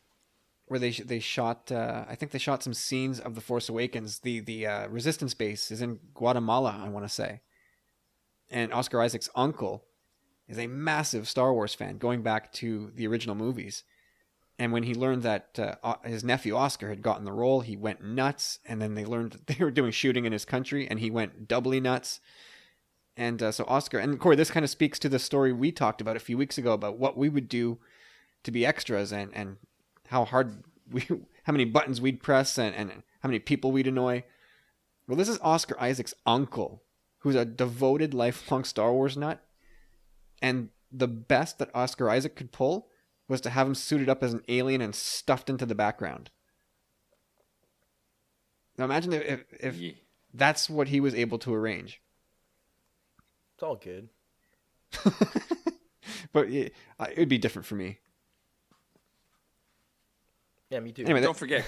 where they shot. I think they shot some scenes of The Force Awakens. The Resistance base is in Guatemala, I want to say. And Oscar Isaac's uncle is a massive Star Wars fan, going back to the original movies. And when he learned that his nephew Oscar had gotten the role, he went nuts. And then they learned that they were doing shooting in his country, and he went doubly nuts. And so Oscar, and Corey, this kind of speaks to the story we talked about a few weeks ago about what we would do to be extras and how many buttons we'd press and how many people we'd annoy. Well, this is Oscar Isaac's uncle, who's a devoted, lifelong Star Wars nut. And the best that Oscar Isaac could pull was to have him suited up as an alien and stuffed into the background. Now imagine if that's what he was able to arrange. It's all good. But it would be different for me. Yeah, me too. Anyway, don't forget,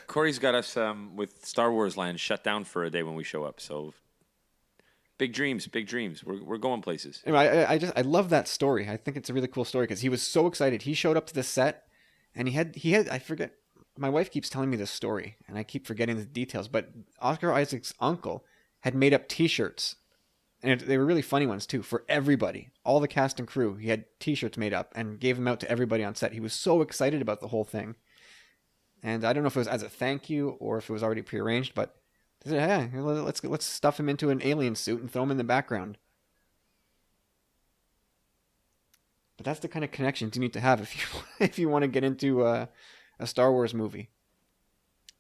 Corey's got us with Star Wars Land shut down for a day when we show up. So big dreams. We're going places. Anyway, I love that story. I think it's a really cool story because he was so excited. He showed up to the set, and he had I forget. My wife keeps telling me this story, and I keep forgetting the details. But Oscar Isaac's uncle had made up T-shirts, and they were really funny ones too, for everybody, all the cast and crew. He had T-shirts made up and gave them out to everybody on set. He was so excited about the whole thing. And I don't know if it was as a thank you or if it was already prearranged, but they said, "Yeah, let's stuff him into an alien suit and throw him in the background." But that's the kind of connections you need to have if you want to get into a Star Wars movie.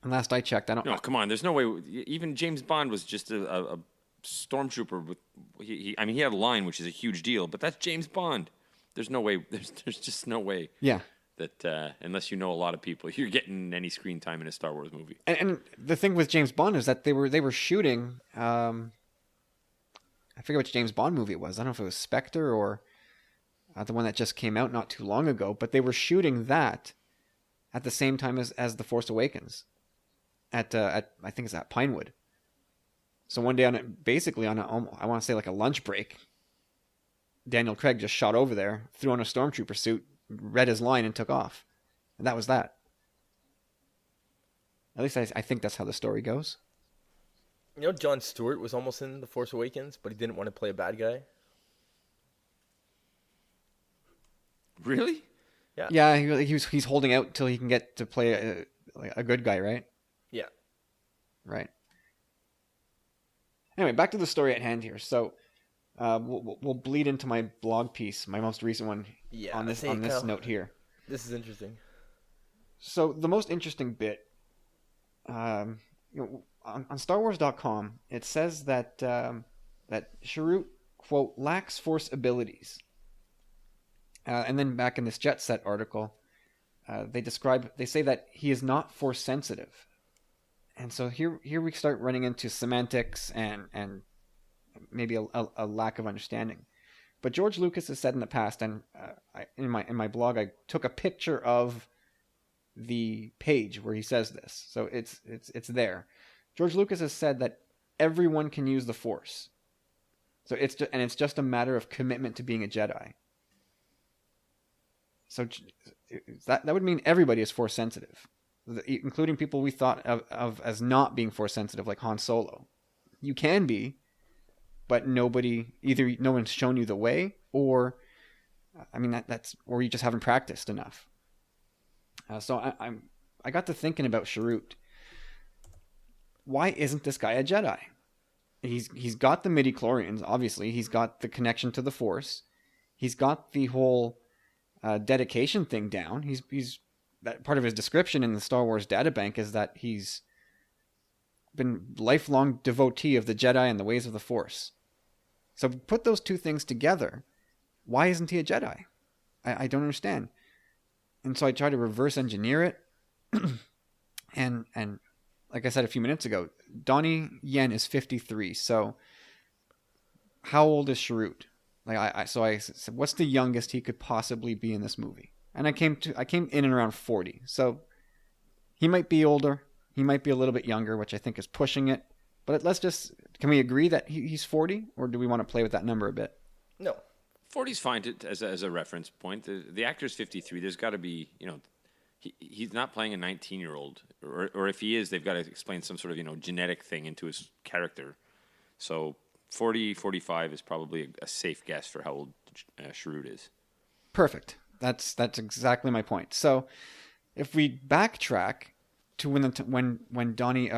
And last I checked, I don't. No, come on. There's no way. Even James Bond was just a stormtrooper with. He had a line, which is a huge deal, but that's James Bond. There's no way. There's just no way. Yeah. That unless you know a lot of people, you're getting any screen time in a Star Wars movie. And the thing with James Bond is that they were shooting. I forget which James Bond movie it was. I don't know if it was Spectre or the one that just came out not too long ago. But they were shooting that at the same time as The Force Awakens. At I think it's at Pinewood. So one day I want to say like a lunch break, Daniel Craig just shot over there, threw on a stormtrooper suit, read his line, and took off. And that was that. At least I think that's how the story goes. You know, Jon Stewart was almost in The Force Awakens, but he didn't want to play a bad guy. Really? Yeah. Yeah, he's holding out till he can get to play a good guy, right? Yeah. Right. Anyway, back to the story at hand here. So we'll bleed into my blog piece, my most recent one, on this note here. This is interesting. So the most interesting bit, on StarWars.com, it says that that Chirrut, quote, lacks Force abilities. And then back in this Jet Set article, they say that he is not force sensitive. And so here we start running into semantics and maybe a lack of understanding. But George Lucas has said in the past, and in my blog, I took a picture of the page where he says this, so it's there. George Lucas has said that everyone can use the Force, so it's just a matter of commitment to being a Jedi. So that would mean everybody is Force sensitive, including people we thought of as not being Force sensitive, like Han Solo. You can be, but no one's shown you the way, or I mean that's or you just haven't practiced enough. So I got to thinking about Chirrut. Why isn't this guy a Jedi? He's got the midichlorians, obviously. He's got the connection to the Force. He's got the whole dedication thing down. He's that part of his description in the Star Wars databank is that he's been lifelong devotee of the Jedi and the ways of the Force. So put those two things together. Why isn't he a Jedi? I don't understand. And so I try to reverse engineer it. and like I said a few minutes ago, Donnie Yen is 53. So how old is Chirrut? I said, what's the youngest he could possibly be in this movie? And I came in and around 40. So he might be older. He might be a little bit younger, which I think is pushing it. But can we agree that he's 40? Or do we want to play with that number a bit? No. 40's fine as a reference point. The actor's 53. There's got to be, he's not playing a 19-year-old. Or if he is, they've got to explain some sort of, genetic thing into his character. So 40, 45 is probably a safe guess for how old Chirrut is. Perfect. That's exactly my point. So if we backtrack to when Donnie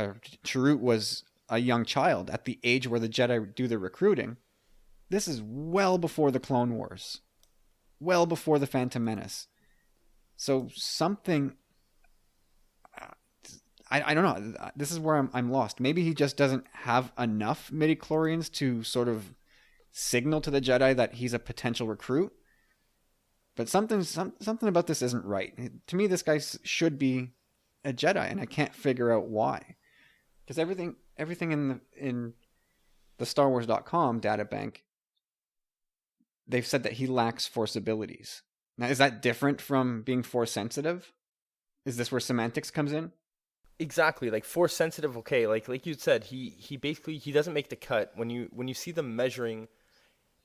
Chirrut was a young child at the age where the Jedi do their recruiting, this is well before the Clone Wars, well before the Phantom Menace. So something, I don't know. This is where I'm lost. Maybe he just doesn't have enough midichlorians to sort of signal to the Jedi that he's a potential recruit. But something about this isn't right. To me, this guy should be a Jedi, and I can't figure out why. Because everything in the StarWars.com databank, they've said that he lacks Force abilities. Now, is that different from being Force sensitive? Is this where semantics comes in? Exactly, like Force sensitive. Okay, like you said, he basically doesn't make the cut. When you see them measuring,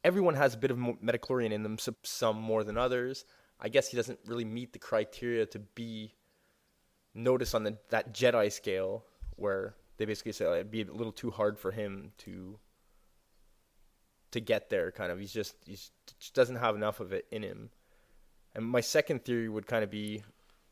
everyone has a bit of metachlorian in them, some more than others. I guess he doesn't really meet the criteria to be noticed on that Jedi scale, where they basically say it'd be a little too hard for him to get there. Kind of, he just doesn't have enough of it in him. And my second theory would kind of be,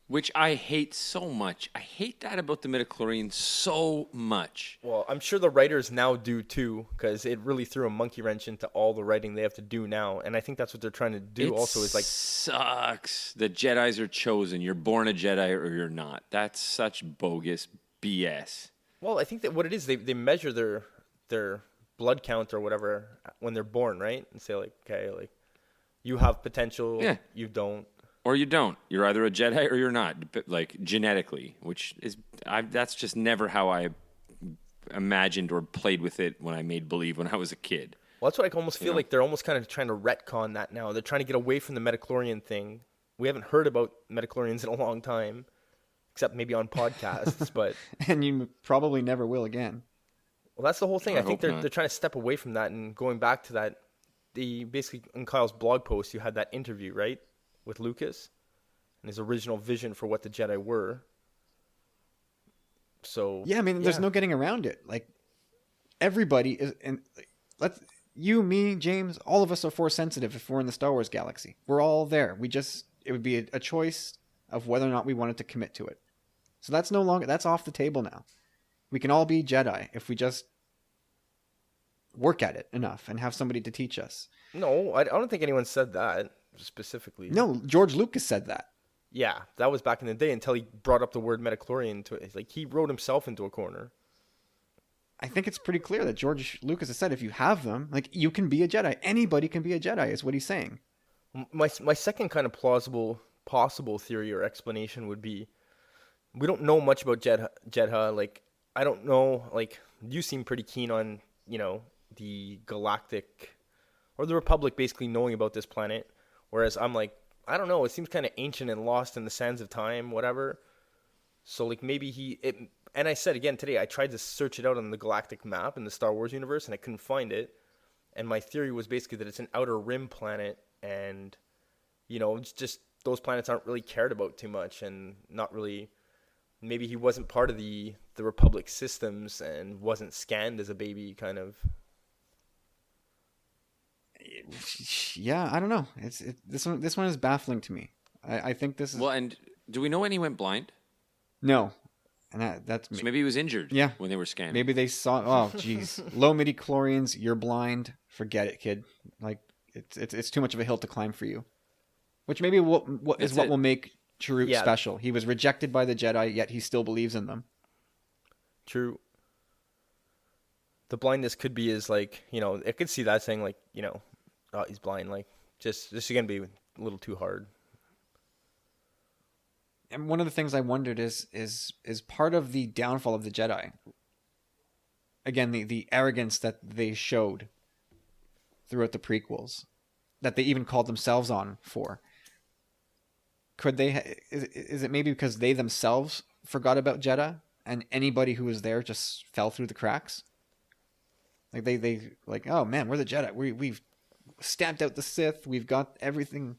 which I hate so much. I hate that about the midichlorians so much. Well, I'm sure the writers now do too, because it really threw a monkey wrench into all the writing they have to do now. And I think that's what they're trying to do. Also, is like, sucks. The Jedis are chosen. You're born a Jedi or you're not. That's such bogus BS. Well, I think that what it is, they measure their blood count or whatever when they're born, right? And say like, okay, like you have potential, yeah. You don't. Or you don't. You're either a Jedi or you're not, like genetically, which is that's just never how I imagined or played with it when I made believe when I was a kid. Well, that's what I almost feel like they're almost kind of trying to retcon that now. They're trying to get away from the metachlorian thing. We haven't heard about metachlorians in a long time, except maybe on podcasts. But and you probably never will again. Well, that's the whole thing. I think they're trying to step away from that and going back to that. Basically, in Kyle's blog post, you had that interview, right? With Lucas and his original vision for what the Jedi were. So yeah, I mean, there's no getting around it. Like everybody is, and you, me, James, all of us are Force sensitive if we're in the Star Wars galaxy. We're all there. It would be a choice of whether or not we wanted to commit to it. So that's off the table now. We can all be Jedi if we just work at it enough and have somebody to teach us. No, I don't think anyone said that specifically. No, George Lucas said that. Yeah, that was back in the day until he brought up the word metachlorian to it. Like he wrote himself into a corner. I think it's pretty clear that George Lucas has said if you have them, like you can be a Jedi. Anybody can be a Jedi is what he's saying. My second kind of plausible possible theory or explanation would be, we don't know much about Jedha. Like, I don't know. Like, you seem pretty keen on, the galactic or the Republic basically knowing about this planet, whereas I'm like, I don't know. It seems kind of ancient and lost in the sands of time, whatever. So like maybe and I said again today, I tried to search it out on the galactic map in the Star Wars universe, and I couldn't find it. And my theory was basically that it's an outer rim planet, and it's just those planets aren't really cared about too much, and not really. Maybe he wasn't part of the Republic systems and wasn't scanned as a baby, kind of. Yeah, I don't know. This one is baffling to me. I think this is Well, and do we know when he went blind? no, and that's So maybe he was injured. Yeah. When they were scanning. maybe they saw. Oh, jeez, low midi chlorians. You're blind. Forget it, kid. Like it's too much of a hill to climb for you. Which maybe what will make Chirrut special. He was rejected by the Jedi, yet he still believes in them. True. The blindness could be like, I could see that saying like, oh, he's blind. Like, this is going to be a little too hard. And one of the things I wondered is part of the downfall of the Jedi. Again, the arrogance that they showed throughout the prequels, that they even called themselves on for. Could they? Is it maybe because they themselves forgot about Jedha, and anybody who was there just fell through the cracks? Like they like, oh man, we're the Jedi. We've stamped out the Sith. We've got everything.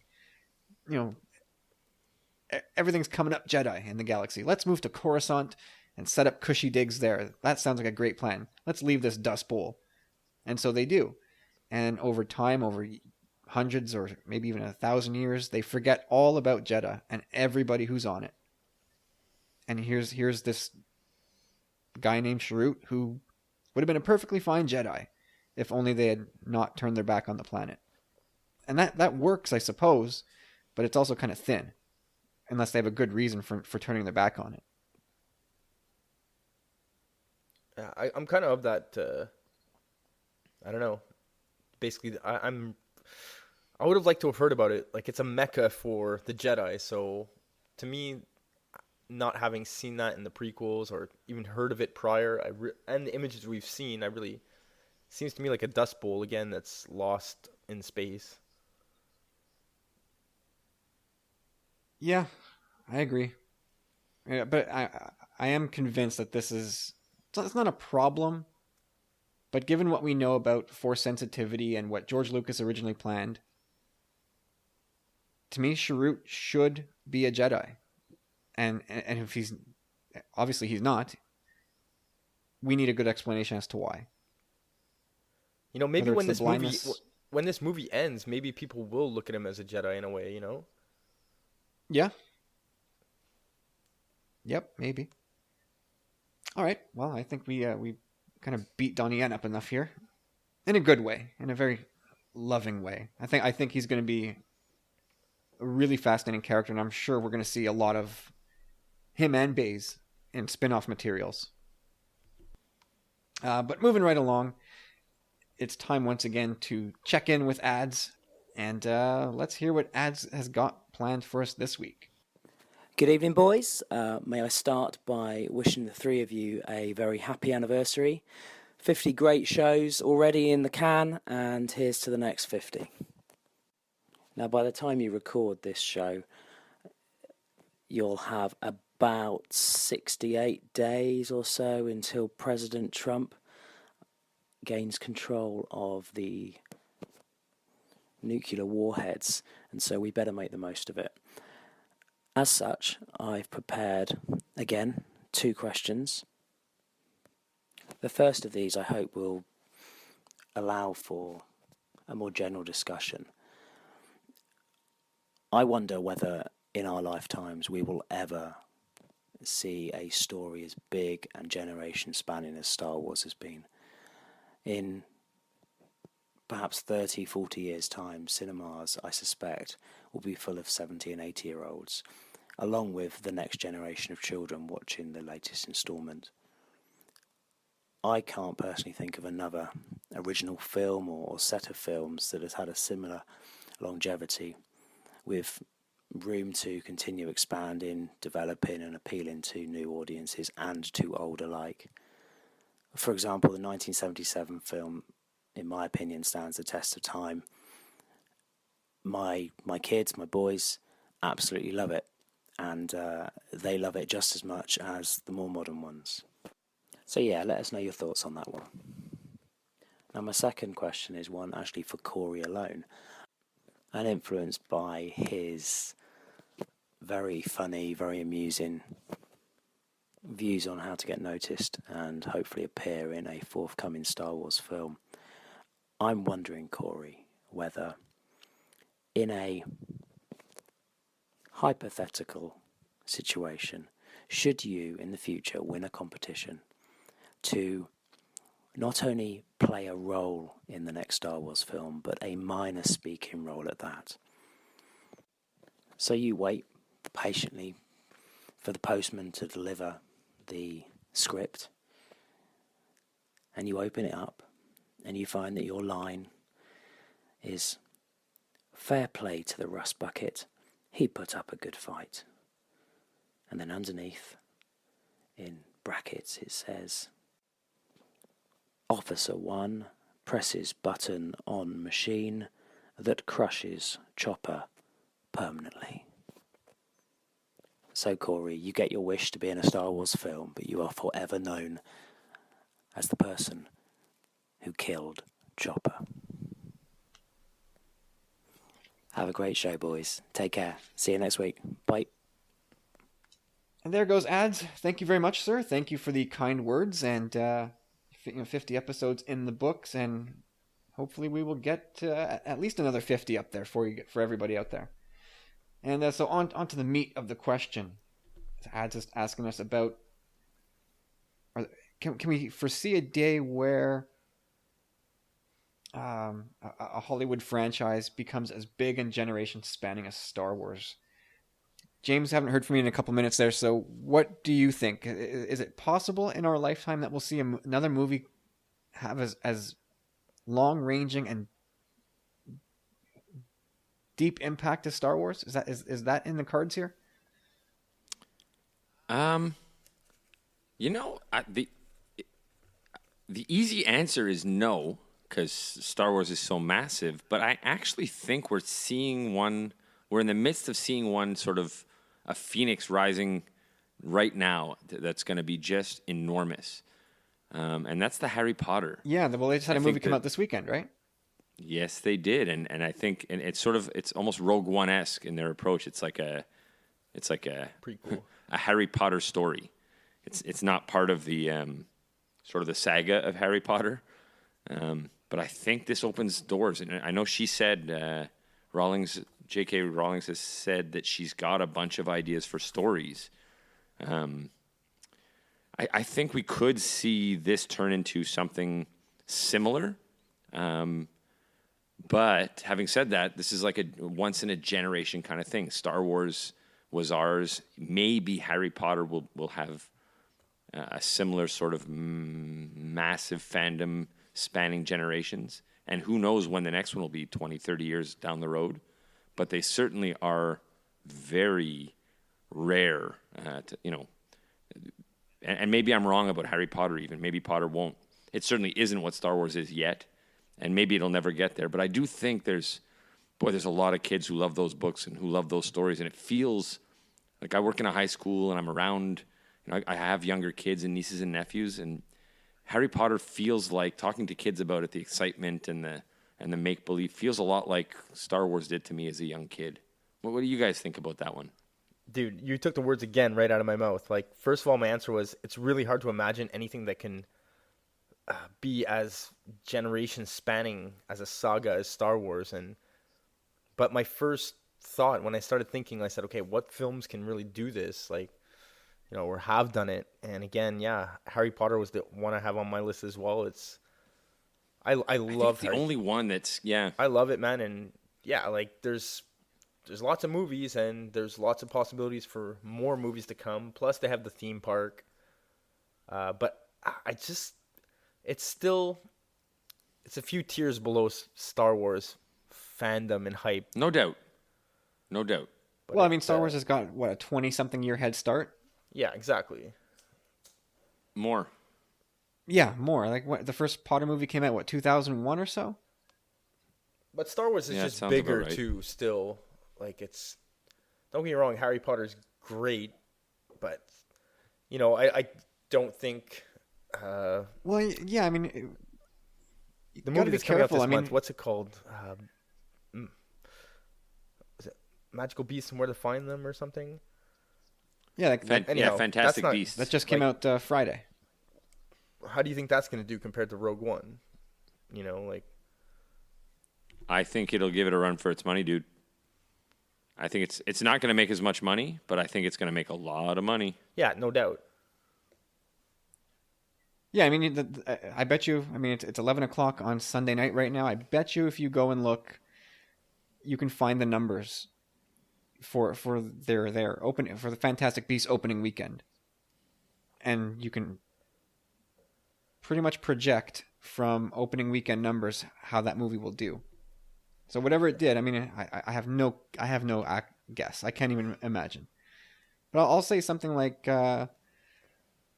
Everything's coming up Jedi in the galaxy. Let's move to Coruscant and set up cushy digs there. That sounds like a great plan. Let's leave this dust bowl. And so they do. And over time, over hundreds or maybe even 1,000 years, they forget all about Jedha and everybody who's on it. And here's this guy named Chirrut who would have been a perfectly fine Jedi if only they had not turned their back on the planet. And that works, I suppose, but it's also kind of thin. Unless they have a good reason for turning their back on it. Yeah, I'm kind of that. I don't know. Basically, I would have liked to have heard about it. Like, it's a mecca for the Jedi. So, to me, not having seen that in the prequels or even heard of it prior, and the images we've seen, seems to me like a dust bowl again that's lost in space. Yeah, I agree. Yeah, but I am convinced that it's not a problem. But given what we know about Force sensitivity and what George Lucas originally planned, to me, Chirrut should be a Jedi. And if he's not, we need a good explanation as to why. Maybe when this movie ends, maybe people will look at him as a Jedi in a way, Yeah. Yep, maybe. All right. Well, I think we kind of beat Donnie Yen up enough here, in a good way, in a very loving way. I think he's going to be a really fascinating character, and I'm sure we're going to see a lot of him and Baze in spin-off materials. But moving right along, it's time once again to check in with Ads, and let's hear what Ads has got planned for us this week. Good evening, boys. May I start by wishing the three of you a very happy anniversary. 50 great shows already in the can, and here's to the next 50. Now, by the time you record this show, you'll have about 68 days or so until President Trump gains control of the nuclear warheads, and so we better make the most of it. As such, I've prepared, again, 2 questions. The first of these I hope will allow for a more general discussion. I wonder whether in our lifetimes we will ever see a story as big and generation spanning as Star Wars has been. In perhaps 30, 40 years' time, cinemas, I suspect, will be full of 70 and 80-year-olds, along with the next generation of children watching the latest instalment. I can't personally think of another original film or set of films that has had a similar longevity, with room to continue expanding, developing, and appealing to new audiences and to old alike. For example, the 1977 film, in my opinion, stands the test of time. My kids, my boys, absolutely love it, and they love it just as much as the more modern ones. So yeah, let us know your thoughts on that one. Now my second question is one actually for Corey alone, and influenced by his very funny, very amusing views on how to get noticed and hopefully appear in a forthcoming Star Wars film. I'm wondering, Corey, whether in a hypothetical situation, should you in the future win a competition to not only play a role in the next Star Wars film, but a minor speaking role at that. So you wait patiently for the postman to deliver the script, and you open it up, and you find that your line is, "Fair play to the rust bucket, he put up a good fight." And then underneath, in brackets, it says, "Officer 1 presses button on machine that crushes chopper permanently." So Corey, you get your wish to be in a Star Wars film, but you are forever known as the person who killed Chopper. Have a great show, boys. Take care. See you next week. Bye. And there goes ads. Thank you very much, sir. Thank you for the kind words, and 50 episodes in the books, and hopefully we will get at least another 50 up there for everybody out there. And so on to the meat of the question. Ads is asking us about, can we foresee a day where a Hollywood franchise becomes as big and generation spanning as Star Wars? James, haven't heard from you in a couple minutes there, so what do you think? Is it possible in our lifetime that we'll see another movie have as long-ranging and deep impact as Star Wars? Is that in the cards here? The easy answer is no, because Star Wars is so massive. But I actually think we're seeing one. We're in the midst of seeing one, sort of a phoenix rising right now. That's going to be just enormous, and that's the Harry Potter. Yeah, well, they just had a movie come out this weekend, right? Yes, they did, and I think it's almost Rogue One-esque in their approach. It's like a Prequel. a Harry Potter story. It's not part of the sort of the saga of Harry Potter, but I think this opens doors. And I know she said J.K. Rowling has said that she's got a bunch of ideas for stories. I think we could see this turn into something similar. But having said that, this is like a once in a generation kind of thing. Star Wars was ours. Maybe Harry Potter will have a similar sort of massive fandom spanning generations. And who knows when the next one will be 20, 30 years down the road. But they certainly are very rare, and maybe I'm wrong about Harry Potter even. Maybe Potter won't. It certainly isn't what Star Wars is yet. And maybe it'll never get there. But I do think there's a lot of kids who love those books and who love those stories. And it feels like I work in a high school and I'm around, I have younger kids and nieces and nephews. And Harry Potter feels like, talking to kids about it, the excitement and the make-believe feels a lot like Star Wars did to me as a young kid. What do you guys think about that one? Dude, you took the words again right out of my mouth. Like, first of all, my answer was, it's really hard to imagine anything that can be as generation spanning as a saga as Star Wars. But my first thought when I started thinking, I said, okay, what films can really do this? Like, or have done it. And again, yeah, Harry Potter was the one I have on my list as well. I love the only one that's, yeah. I love it, man. And yeah, like there's lots of movies and there's lots of possibilities for more movies to come. Plus they have the theme park. But it's a few tiers below Star Wars fandom and hype. No doubt. But Well, I mean, Star Wars has got what, a 20-something year head start. Yeah, exactly. More. Yeah, more. Like what, the first Potter movie came out, what, 2001 or so? But Star Wars is Yeah, it just sounds about bigger right. too. Still, like it's. Don't get me wrong, Harry Potter's great, but I don't think Well, yeah, I mean, you the gotta movie be that's coming out careful. this I mean, month. What's it called? Is it Magical Beasts and Where to Find Them or something? yeah, like, Anyhow, Fantastic that's not- Beasts. that just came out Friday. How do you think that's going to do compared to Rogue One? Like I think it'll give it a run for its money, dude. I think it's not going to make as much money, but I think it's going to make a lot of money. yeah, no doubt. Yeah, I mean, I bet you. I mean, it's 11 o'clock on Sunday night right now. I bet you if you go and look, you can find the numbers for their opening for the Fantastic Beasts opening weekend, and you can pretty much project from opening weekend numbers how that movie will do. So whatever it did, I mean, I have no guess. I can't even imagine. But I'll say something like a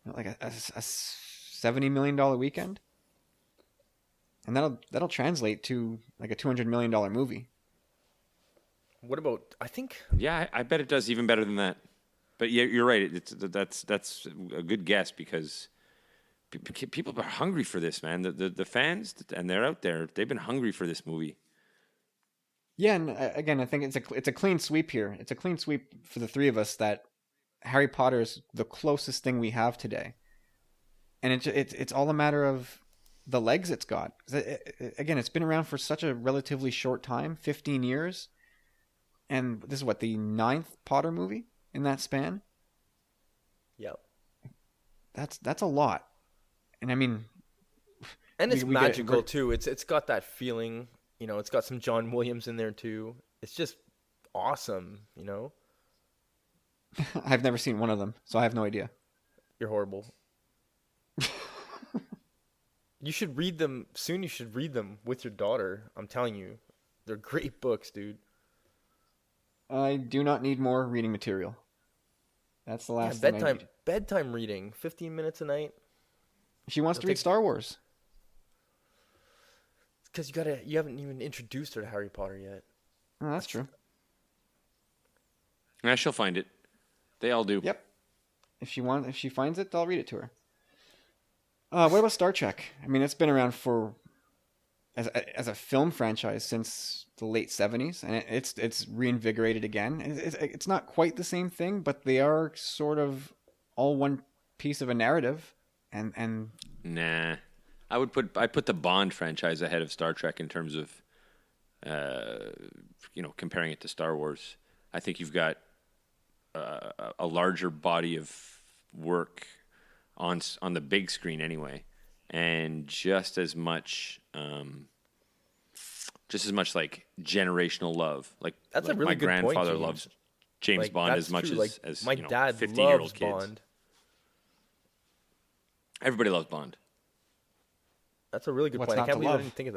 $70 million weekend, and that'll translate to like a $200 million movie. What about? I think Yeah, I bet it does even better than that. But yeah, you're right. That's a good guess because people are hungry for this, man. The fans, and they're out there. They've been hungry for this movie. Yeah, and again, I think it's a clean sweep here. It's a clean sweep for the three of us that Harry Potter is the closest thing we have today, and it's all a matter of the legs it's got. Again, it's been around for such a relatively short time, 15 years, and this is what, the 9th Potter movie in that span. yeah, That's a lot, and I mean, and it's we get it. magical too. It's got that feeling. It's got some John Williams in there too. It's just awesome. I've never seen one of them, so I have no idea. You're horrible. You should read them soon. You should read them with your daughter. I'm telling you, they're great books, dude. I do not need more reading material. That's the last thing I need. Bedtime reading, 15 minutes a night. She wants to read Star Wars. Because you haven't even introduced her to Harry Potter yet. Oh, that's true. Yeah, she'll find it. They all do. Yep. If she finds it, I'll read it to her. What about Star Trek? I mean, it's been around for as a film franchise since the late 70s, and it's reinvigorated again. It's not quite the same thing, but they are sort of all one piece of a narrative, and Nah, I'd put the Bond franchise ahead of Star Trek in terms of, comparing it to Star Wars. I think you've got a larger body of work on the big screen anyway, and just as much like generational love. Like That's like a really my good point, grandfather James. loves James Like, Bond that's as much true. as my dad 50-year-old loves kids. Bond. Everybody loves Bond. That's a really good What's point. I not can't to believe I love? didn't think of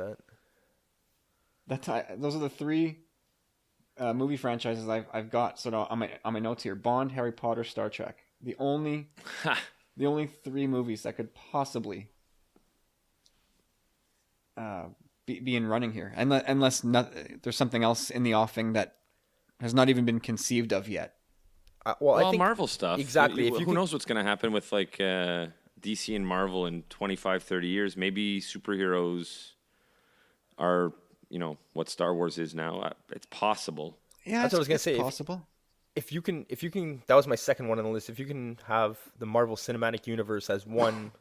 that. those are the three movie franchises I've got sort of on my notes here: Bond, Harry Potter, Star Trek. The only three movies that could possibly be in running here, unless there's something else in the offing that has not even been conceived of yet. I Well, think Marvel stuff. exactly. If you Who could- knows what's going to happen with like DC and Marvel in 25, 30 years? Maybe superheroes are, what Star Wars is now. It's possible. Yeah, That's what I was gonna say. Possible. if you can, that was my second one on the list. If you can have the Marvel Cinematic Universe as one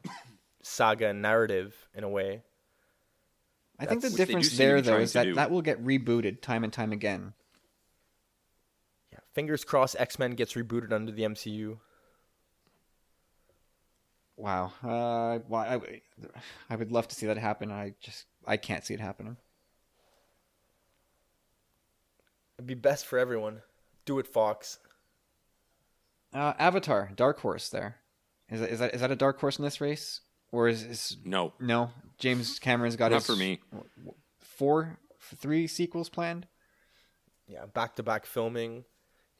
saga narrative in a way, I think the Which they do difference seem to there, be though, trying is to that do. that will get rebooted time and time again. yeah. Fingers crossed, X-Men gets rebooted under the MCU. Wow. I would love to see that happen. I can't see it happening. It'd be best for everyone. Do it, Fox. Avatar, Dark Horse. There is that a dark horse in this race, or is No, no? James Cameron's got not his for me. 3 sequels planned. Yeah, back-to-back filming.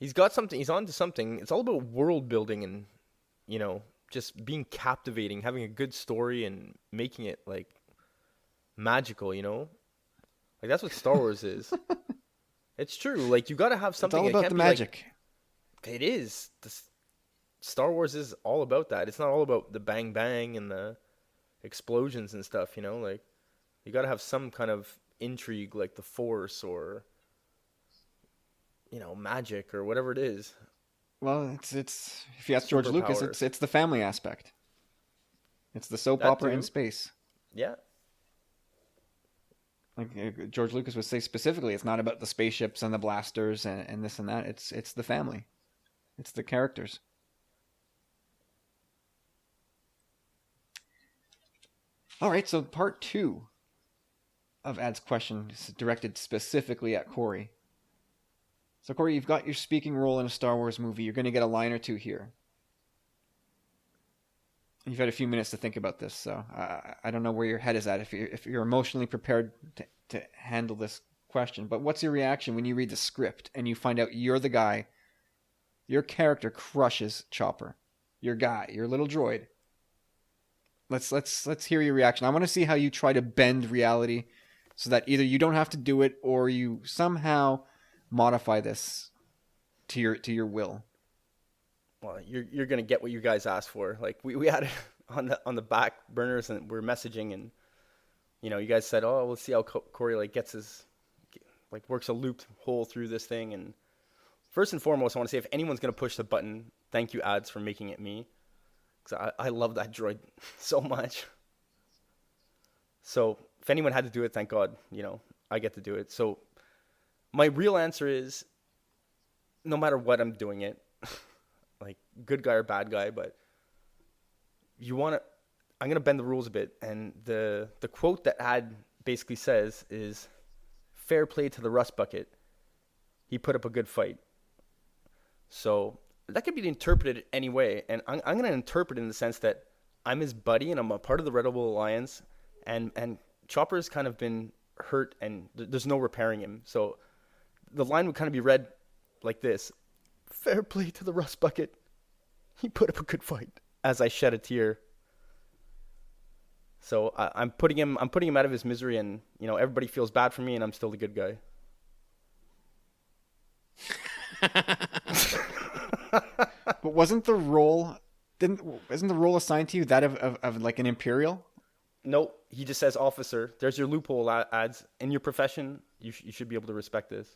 He's got something. He's onto something. It's all about world building and, just being captivating, having a good story and making it like magical. Like that's what Star Wars is. It's true. Like you got to have It's something. all It about can't the be like- magic. it is. Star Wars is all about that. It's not all about the bang bang and the explosions and stuff. Like you got to have some kind of intrigue, like the Force or magic or whatever it is. Well, it's if you ask George Lucas, Superpowers. it's the family aspect. It's the soap That opera in too. space. Yeah. Like George Lucas would say specifically, it's not about the spaceships and the blasters and this and that. It's the family. It's the characters. All right, so part 2 of Ad's question is directed specifically at Corey. So Corey, you've got your speaking role in a Star Wars movie. You're going to get a line or two here. You've had a few minutes to think about this, so I don't know where your head is at, if you're emotionally prepared to handle this question. But what's your reaction when you read the script and you find out you're the guy, your character crushes Chopper, your guy, your little droid? Let's hear your reaction. I want to see how you try to bend reality so that either you don't have to do it or you somehow modify this to your will. Well, you're gonna get what you guys asked for. Like we had it on the back burners and we're messaging and you guys said, oh, we'll see how Corey like gets his works a looped hole through this thing. And first and foremost, I want to say if anyone's gonna push the button, thank you ads for making it me, because I love that droid so much. So if anyone had to do it, thank God I get to do it. So my real answer is, no matter what I'm doing it. Like good guy or bad guy, but I'm going to bend the rules a bit. And the quote that Ad basically says is, fair play to the rust bucket. He put up a good fight. So that could be interpreted any way. And I'm going to interpret it in the sense that I'm his buddy and I'm a part of the Red Rebel Alliance. And Chopper's kind of been hurt and there's no repairing him. So the line would kind of be read like this. Fair play to the rust bucket. He put up a good fight. As I shed a tear. So I'm putting him out of his misery, and everybody feels bad for me, and I'm still the good guy. But isn't the role assigned to you that of like an Imperial? Nope. He just says officer. There's your loophole, ads. In your profession, you should be able to respect this.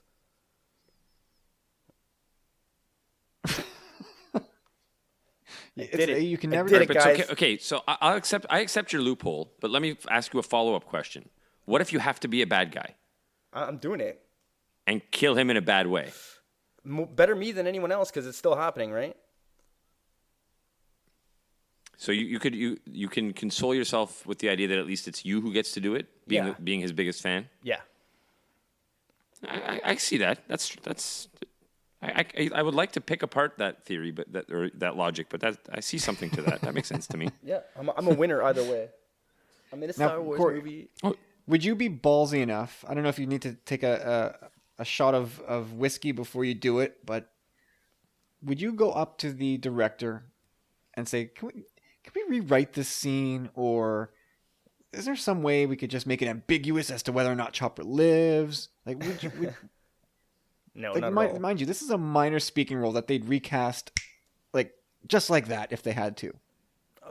You can never. did it, But guys. it's okay. So I accept your loophole, but let me ask you a follow-up question. What if you have to be a bad guy I'm doing it. and kill him in a bad way? Better me than anyone else because it's still happening, right? So you can console yourself with the idea that at least it's you who gets to do it, being his biggest fan. Yeah. I see that. I would like to pick apart that theory, but that logic, but I see something to that. That makes sense to me. Yeah. I'm a winner either way. I'm in a Star Wars Corey, movie. Would you be ballsy enough? I don't know if you need to take a shot of whiskey before you do it, but would you go up to the director and say, "Can we rewrite this scene, or is there some way we could just make it ambiguous as to whether or not Chopper lives?" Like, No, like not at all. mind you, this is a minor speaking role that they'd recast, like just like that if they had to.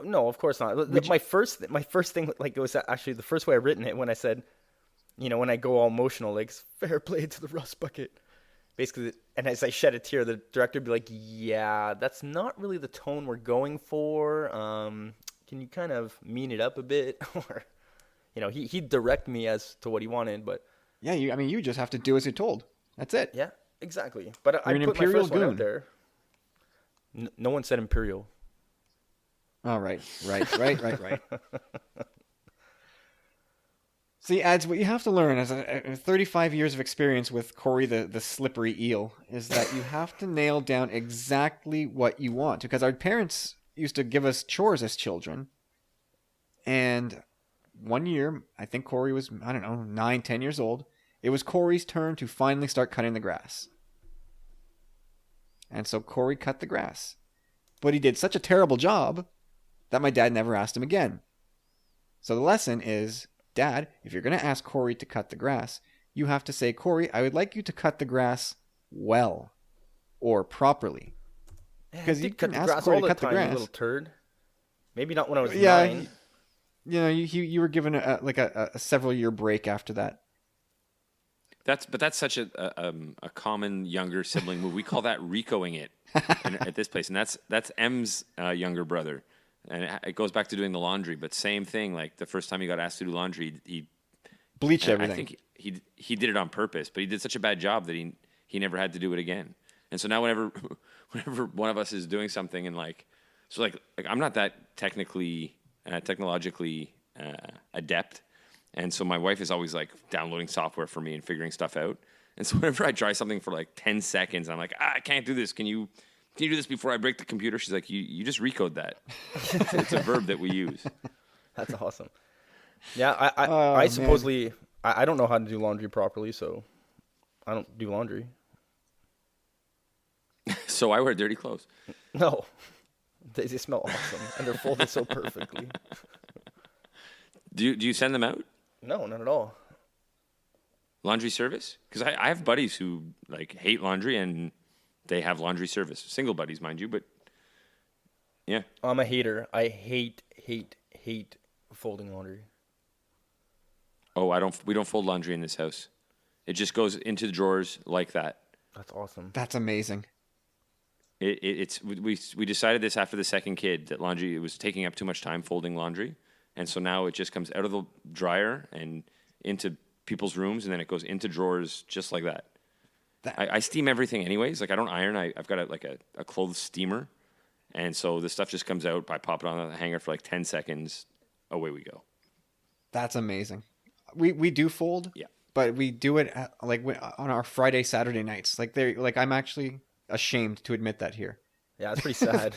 No, of course not. My first thing, like, it was actually the first way I written it when I said, when I go all emotional, like, fair play to the rust bucket. Basically, and as I shed a tear, the director would be like, yeah, that's not really the tone we're going for. Can you kind of mean it up a bit? Or, he'd direct me as to what he wanted, but. Yeah, you just have to do as you're told. That's it. Yeah, exactly. But I You're an put my Imperial first one goon. out there. No one said Imperial. All right. See, Ads, what you have to learn as a 35 years of experience with Corey the slippery eel is that you have to nail down exactly what you want. Because our parents used to give us chores as children. And one year, I think Corey was, 9, 10 years old. It was Corey's turn to finally start cutting the grass. And so Corey cut the grass. But he did such a terrible job that my dad never asked him again. So the lesson is, Dad, if you're going to ask Corey to cut the grass, you have to say, Corey, I would like you to cut the grass well or properly. Because you can ask Corey to cut the grass. You little turd. Maybe not when I was 9. You know, you were given a several year break after that. That's such a common younger sibling move. We call that Ricoing it at this place, and that's M's younger brother, and it goes back to doing the laundry. But same thing. Like the first time he got asked to do laundry, he bleached everything. I think he did it on purpose, but he did such a bad job that he never had to do it again. And so now whenever one of us is doing something and like I'm not that technologically adept. And so my wife is always like downloading software for me and figuring stuff out. And so whenever I try something for like 10 seconds, I'm like, I can't do this. Can you do this before I break the computer? She's like, you just recode that. It's a verb that we use. That's awesome. Yeah, I supposedly, I don't know how to do laundry properly, so I don't do laundry. So I wear dirty clothes. No, they smell awesome, and they're folded so perfectly. Do you send them out? No, not at all. Laundry service? Because I have buddies who like hate laundry and they have laundry service. Single buddies, mind you, but yeah. I'm a hater. I hate folding laundry. Oh, we don't fold laundry in this house. It just goes into the drawers like that. That's awesome. That's amazing. We decided this after the second kid that laundry, it was taking up too much time folding laundry. And so now it just comes out of the dryer and into people's rooms, and then it goes into drawers just like that. I steam everything anyways. Like I don't iron. I've got a clothes steamer. And so the stuff just comes out. I pop it on the hanger for like 10 seconds. Away we go. That's amazing. We do fold. Yeah. But we do it on our Friday, Saturday nights. I'm actually ashamed to admit that here. Yeah, it's pretty sad.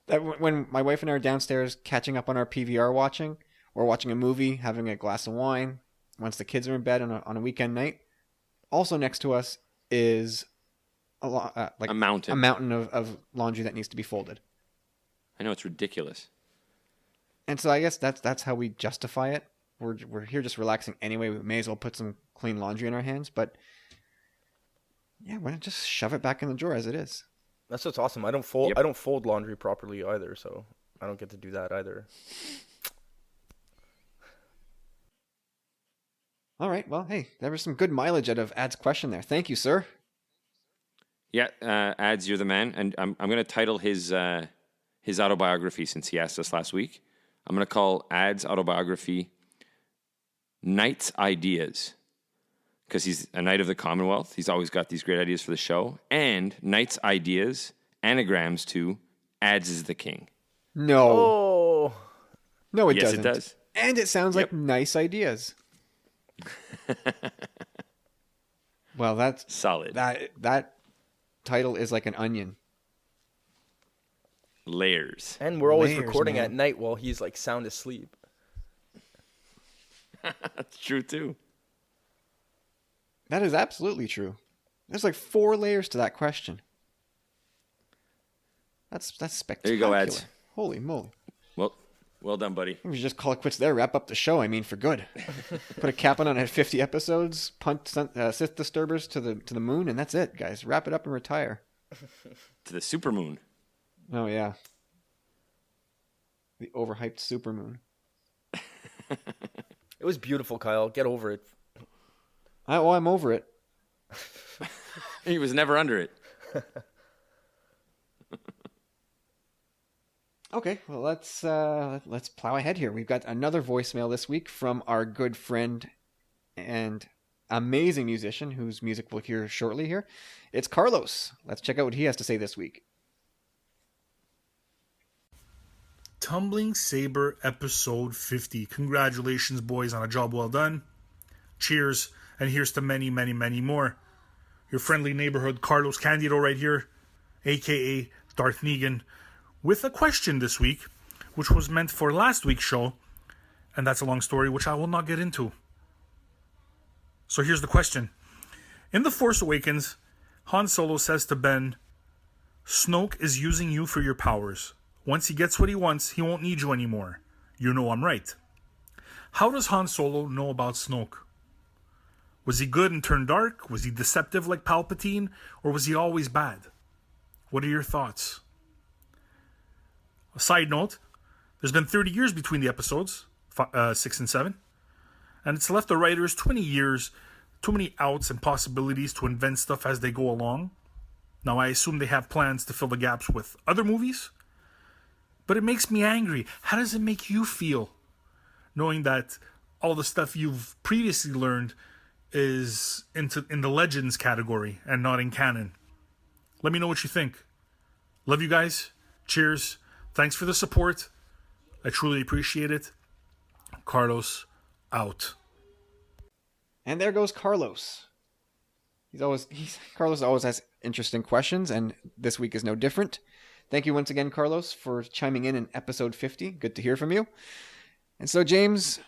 That when my wife and I are downstairs catching up on our PVR watching, or watching a movie, having a glass of wine, once the kids are in bed on a weekend night, also next to us is a mountain of laundry that needs to be folded. I know, it's ridiculous. And so I guess that's how we justify it. We're here just relaxing anyway. We may as well put some clean laundry in our hands, but yeah, why not just shove it back in the drawer as it is? That's what's awesome. I don't fold. Yep. I don't fold laundry properly either, so I don't get to do that either. All right. Well, hey, there was some good mileage out of Ad's question there. Thank you, sir. Yeah, Ads, you're the man, and I'm going to title his autobiography, since he asked us last week. I'm going to call Ads' autobiography Knight's Ideas, because he's a Knight of the Commonwealth. He's always got these great ideas for the show. And Knight's Ideas, anagrams to Ads is the King. No. Oh. No, it yes, doesn't. Yes, it does. And it sounds like nice ideas. Well, that's solid. That title is like an onion. Layers. And we're always Layers, recording man. at night while he's like sound asleep. That's true too. That is absolutely true. There's like 4 layers to that question. That's spectacular. There you go, Ads. Holy moly. Well done, buddy. We should just call it quits there, wrap up the show, for good. Put a cap on it at 50 episodes, punt Sith Disturbers to the moon, and that's it, guys. Wrap it up and retire. To the supermoon. Oh, yeah. The overhyped supermoon. It was beautiful, Kyle. Get over it. I'm over it. He was never under it. Okay, well, let's plow ahead here. We've got another voicemail this week from our good friend and amazing musician whose music we'll hear shortly here. It's Carlos. Let's check out what he has to say this week. Tumbling Saber episode 50. Congratulations, boys, on a job well done. Cheers, and here's to many, many, many more. Your friendly neighborhood Carlos Candido right here, a.k.a. Darth Negan, with a question this week, which was meant for last week's show, and that's a long story which I will not get into. So here's the question. In The Force Awakens, Han Solo says to Ben, Snoke is using you for your powers. Once he gets what he wants, he won't need you anymore. You know I'm right. How does Han Solo know about Snoke? Was he good and turned dark? Was he deceptive like Palpatine? Or was he always bad? What are your thoughts? A side note, there's been 30 years between the episodes, 6 and 7, and it's left the writers 20 years, too many outs and possibilities to invent stuff as they go along. Now, I assume they have plans to fill the gaps with other movies, but it makes me angry. How does it make you feel knowing that all the stuff you've previously learned is in the Legends category and not in canon? Let me know what you think. Love you guys. Cheers. Thanks for the support. I truly appreciate it. Carlos, out. And there goes Carlos. Carlos always has interesting questions, and this week is no different. Thank you once again, Carlos, for chiming in episode 50. Good to hear from you. And so, James,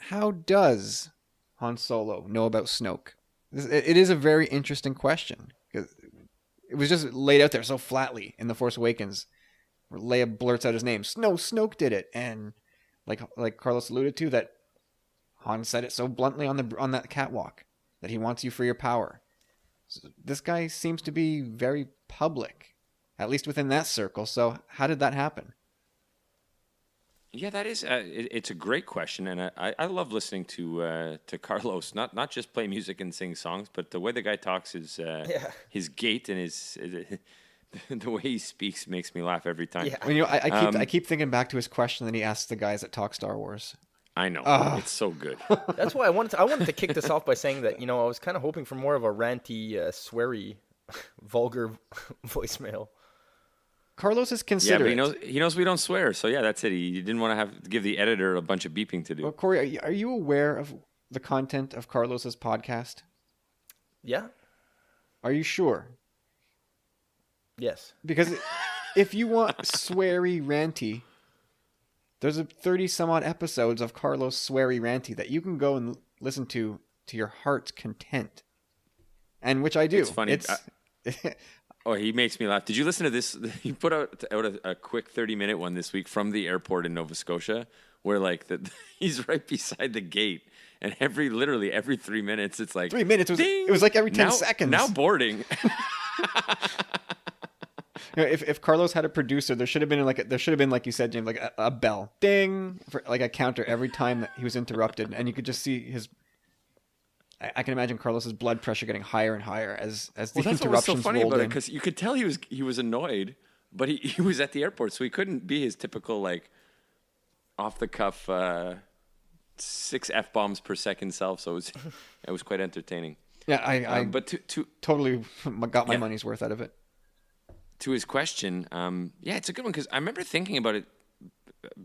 how does Han Solo know about Snoke? It is a very interesting question. It was just laid out there so flatly in The Force Awakens, where Leia blurts out his name. Snoke did it. And like Carlos alluded to, that Han said it so bluntly on that catwalk, that he wants you for your power. So this guy seems to be very public, at least within that circle. So how did that happen? Yeah, that is. It's a great question, and I love listening to Carlos. Not just play music and sing songs, but the way the guy talks, his gait and his the way he speaks makes me laugh every time. Yeah. I keep thinking back to his question that he asked the guys that talk Star Wars. I know, it's so good. That's why I wanted to kick this off by saying that, I was kind of hoping for more of a ranty, sweary, vulgar voicemail. Carlos is Yeah, considerate. but he knows we don't swear, so yeah, that's it. He didn't want to have to give the editor a bunch of beeping to do. Well, Corey, are you aware of the content of Carlos's podcast? Yeah. Are you sure? Yes. Because if you want sweary ranty, there's 30 some odd episodes of Carlos sweary ranty that you can go and listen to your heart's content, and which I do. It's funny. Oh, he makes me laugh. Did you listen to this? He put out a quick 30-minute one this week from the airport in Nova Scotia, where he's right beside the gate, and literally every 3 minutes, it's like 3 minutes. Ding! It was like every 10 seconds. Now boarding. If Carlos had a producer, there should have been like you said, James, like a bell, ding, for like a counter every time that he was interrupted, and you could just see his. I can imagine Carlos's blood pressure getting higher and higher as the That's what was interruptions so funny rolled about in. it, because you could tell he was annoyed, but he was at the airport, so he couldn't be his typical off the cuff 6 F-bombs per second self. So it was quite entertaining. Yeah, I but to totally got my Yeah. money's worth out of it. To his question, yeah, it's a good one, because I remember thinking about it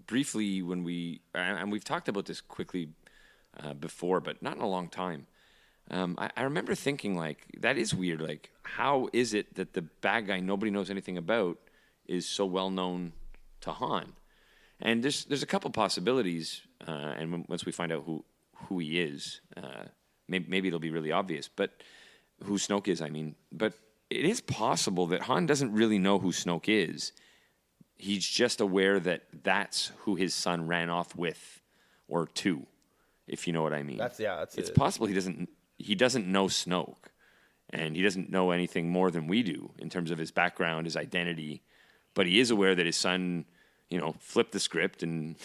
briefly when we've talked about this quickly before, but not in a long time. I remember thinking, that is weird. How is it that the bad guy nobody knows anything about is so well known to Han? And there's a couple possibilities, and once we find out who he is, maybe it'll be really obvious. But who Snoke is, I mean. But it is possible that Han doesn't really know who Snoke is. He's just aware that that's who his son ran off with or to, if you know what I mean. It's possible he doesn't know Snoke, and he doesn't know anything more than we do in terms of his background, his identity. But he is aware that his son, flipped the script and,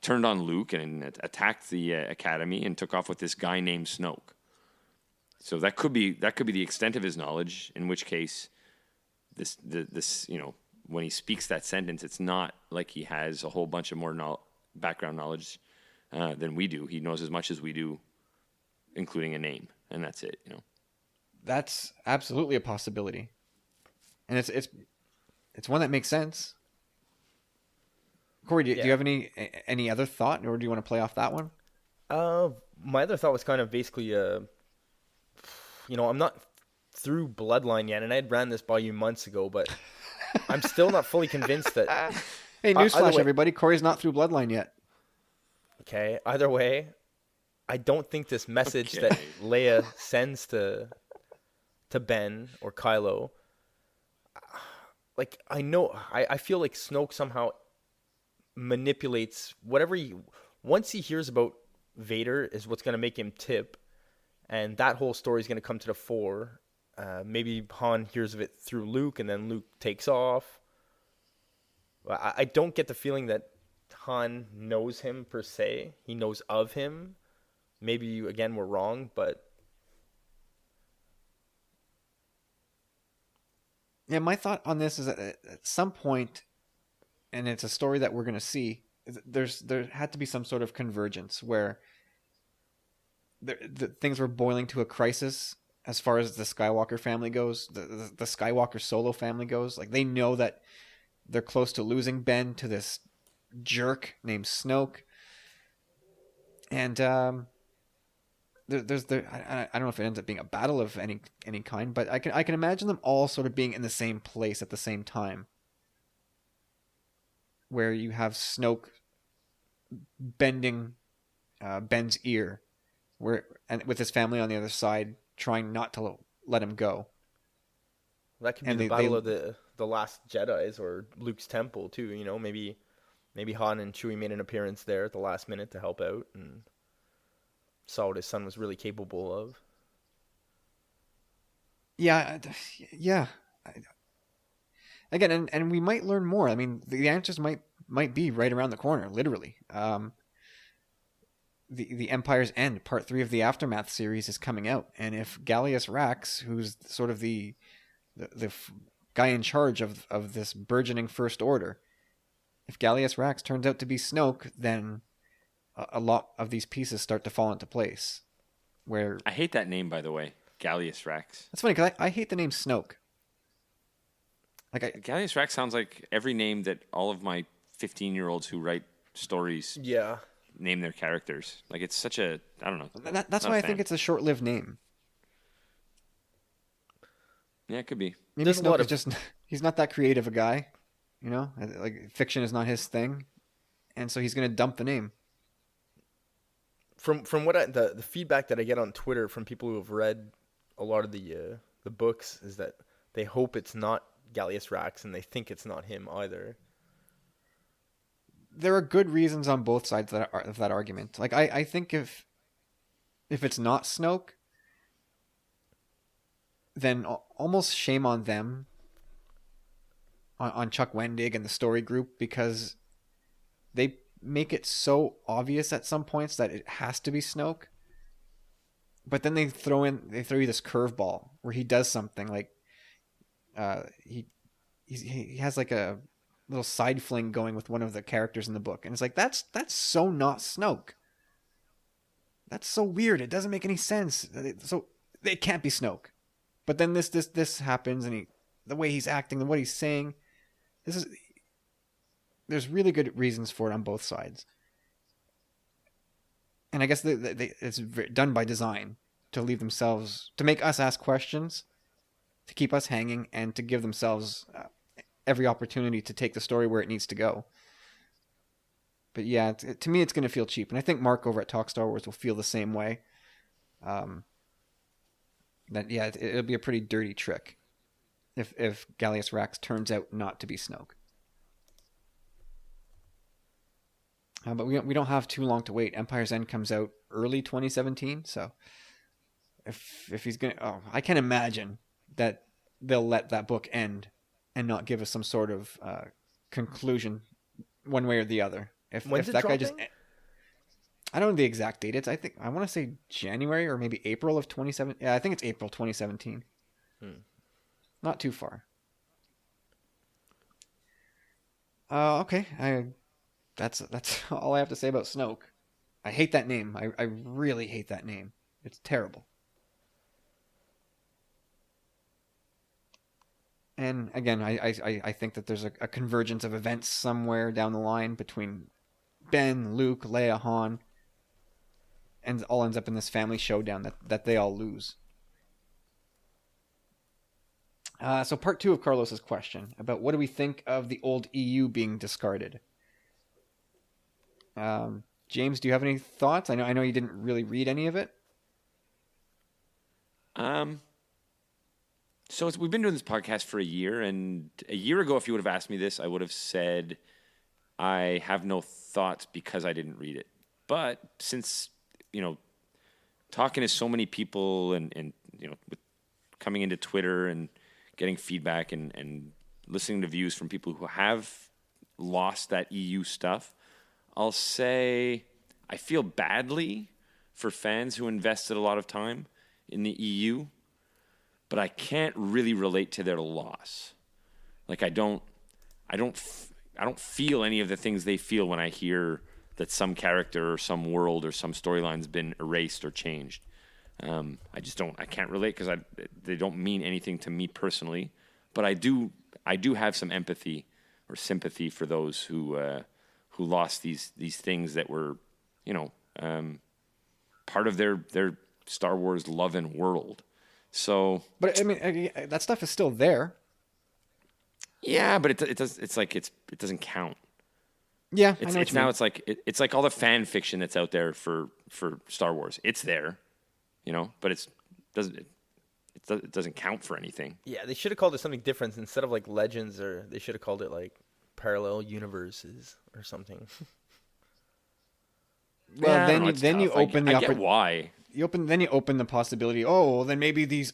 turned on Luke and attacked the academy and took off with this guy named Snoke. So that could be the extent of his knowledge. In which case, this when he speaks that sentence, it's not like he has a whole bunch of more background knowledge than we do. He knows as much as we do, including a name, and that's it. That's absolutely a possibility, and it's one that makes sense. Corey, do you have any other thought, or do you want to play off that one? My other thought was kind of basically, I'm not through Bloodline yet, and I had ran this by you months ago, but I'm still not fully convinced that. Hey, newsflash, everybody! Corey's not through Bloodline yet. Okay, either way, I don't think this message that Leia sends to Ben or Kylo like I feel like Snoke somehow manipulates whatever he once he hears about Vader is what's going to make him tip, and that whole story is going to come to the fore. Maybe Han hears of it through Luke, and then Luke takes off. I don't get the feeling that Han knows him per se. He knows of him. Maybe again we're wrong, but Yeah, my thought on this is that at some point, and it's a story that we're going to see, there had to be some sort of convergence where the things were boiling to a crisis as far as the Skywalker family goes, the Skywalker Solo family goes. Like, they know that they're close to losing Ben to this jerk named Snoke, and I don't know if it ends up being a battle of any kind, but I can imagine them all sort of being in the same place at the same time, where you have Snoke bending Ben's ear, and with his family on the other side, trying not to let him go. that could be And the battle of the last Jedi's or Luke's temple too. You know, maybe Han and Chewie made an appearance there at the last minute to help out and saw what his son was really capable of. Yeah, yeah. Again, and we might learn more. I mean, the answers might be right around the corner, literally. The Empire's End, Part 3 of the Aftermath series is coming out, and if Gallius Rax, who's sort of the guy in charge of this burgeoning First Order, if Gallius Rax turns out to be Snoke, then a lot of these pieces start to fall into place. Where I hate that name, by the way, Gallius Rax. That's funny, because I hate the name Snoke. Gallius Rax sounds like every name that all of my 15-year-olds who write stories Yeah. name their characters. Like, it's such a, I don't know. That's why I think it's a short-lived name. Yeah, it could be. Maybe There's a Snoke lot is of- just, he's not that creative a guy, you know? Like, fiction is not his thing, and so he's going to dump the name. From what the feedback that I get on Twitter from people who have read a lot of the books is that they hope it's not Gallius Rax and they think it's not him either. There are good reasons on both sides of that argument. Like, I think if it's not Snoke, then almost shame on them, on Chuck Wendig and the story group, because they make it so obvious at some points that it has to be Snoke. But then they throw you this curveball where he does something like he has like a little side fling going with one of the characters in the book, and it's like that's so not Snoke. That's so weird. It doesn't make any sense. So it can't be Snoke. But then this happens, and the way he's acting and what he's saying, there's really good reasons for it on both sides. And I guess it's done by design to make us ask questions, to keep us hanging, and to give themselves every opportunity to take the story where it needs to go. But yeah, to me, it's going to feel cheap, and I think Mark over at Talk Star Wars will feel the same way. It'll be a pretty dirty trick if Gallius Rax turns out not to be Snoke. But we don't have too long to wait. Empire's End comes out early 2017, so if he's gonna, I can't imagine that they'll let that book end and not give us some sort of conclusion one way or the other. When's If it that guy dropping? just, I don't know the exact date. I want to say January or maybe April of 2017. Yeah, I think it's April 2017. Not too far. Okay. That's all I have to say about Snoke. I hate that name. I really hate that name. It's terrible. And again, I think that there's a convergence of events somewhere down the line between Ben, Luke, Leia, Han, and it all ends up in this family showdown that they all lose. So part 2 of Carlos's question about what do we think of the old EU being discarded. James, do you have any thoughts? I know you didn't really read any of it. So we've been doing this podcast for a year, and a year ago, if you would have asked me this, I would have said I have no thoughts because I didn't read it. But since, talking to so many people and with coming into Twitter and getting feedback and listening to views from people who have lost that EU stuff, I'll say I feel badly for fans who invested a lot of time in the EU, but I can't really relate to their loss. Like I don't feel any of the things they feel when I hear that some character or some world or some storyline's been erased or changed. I can't relate because they don't mean anything to me personally, but I do have some empathy or sympathy for those who lost these things that were, part of their Star Wars love and world. So, But I mean, that stuff is still there. yeah, but it doesn't count. Yeah, I It's know what you mean. it's like all the fan fiction that's out there for Star Wars. It's there, but it doesn't count for anything. Yeah, they should have called it something different instead of like Legends, or they should have called it like Parallel Universes or something. Well, Yeah, I don't then know, you it's then you tough. open I the get why. then you open the possibility. Oh, well, then maybe these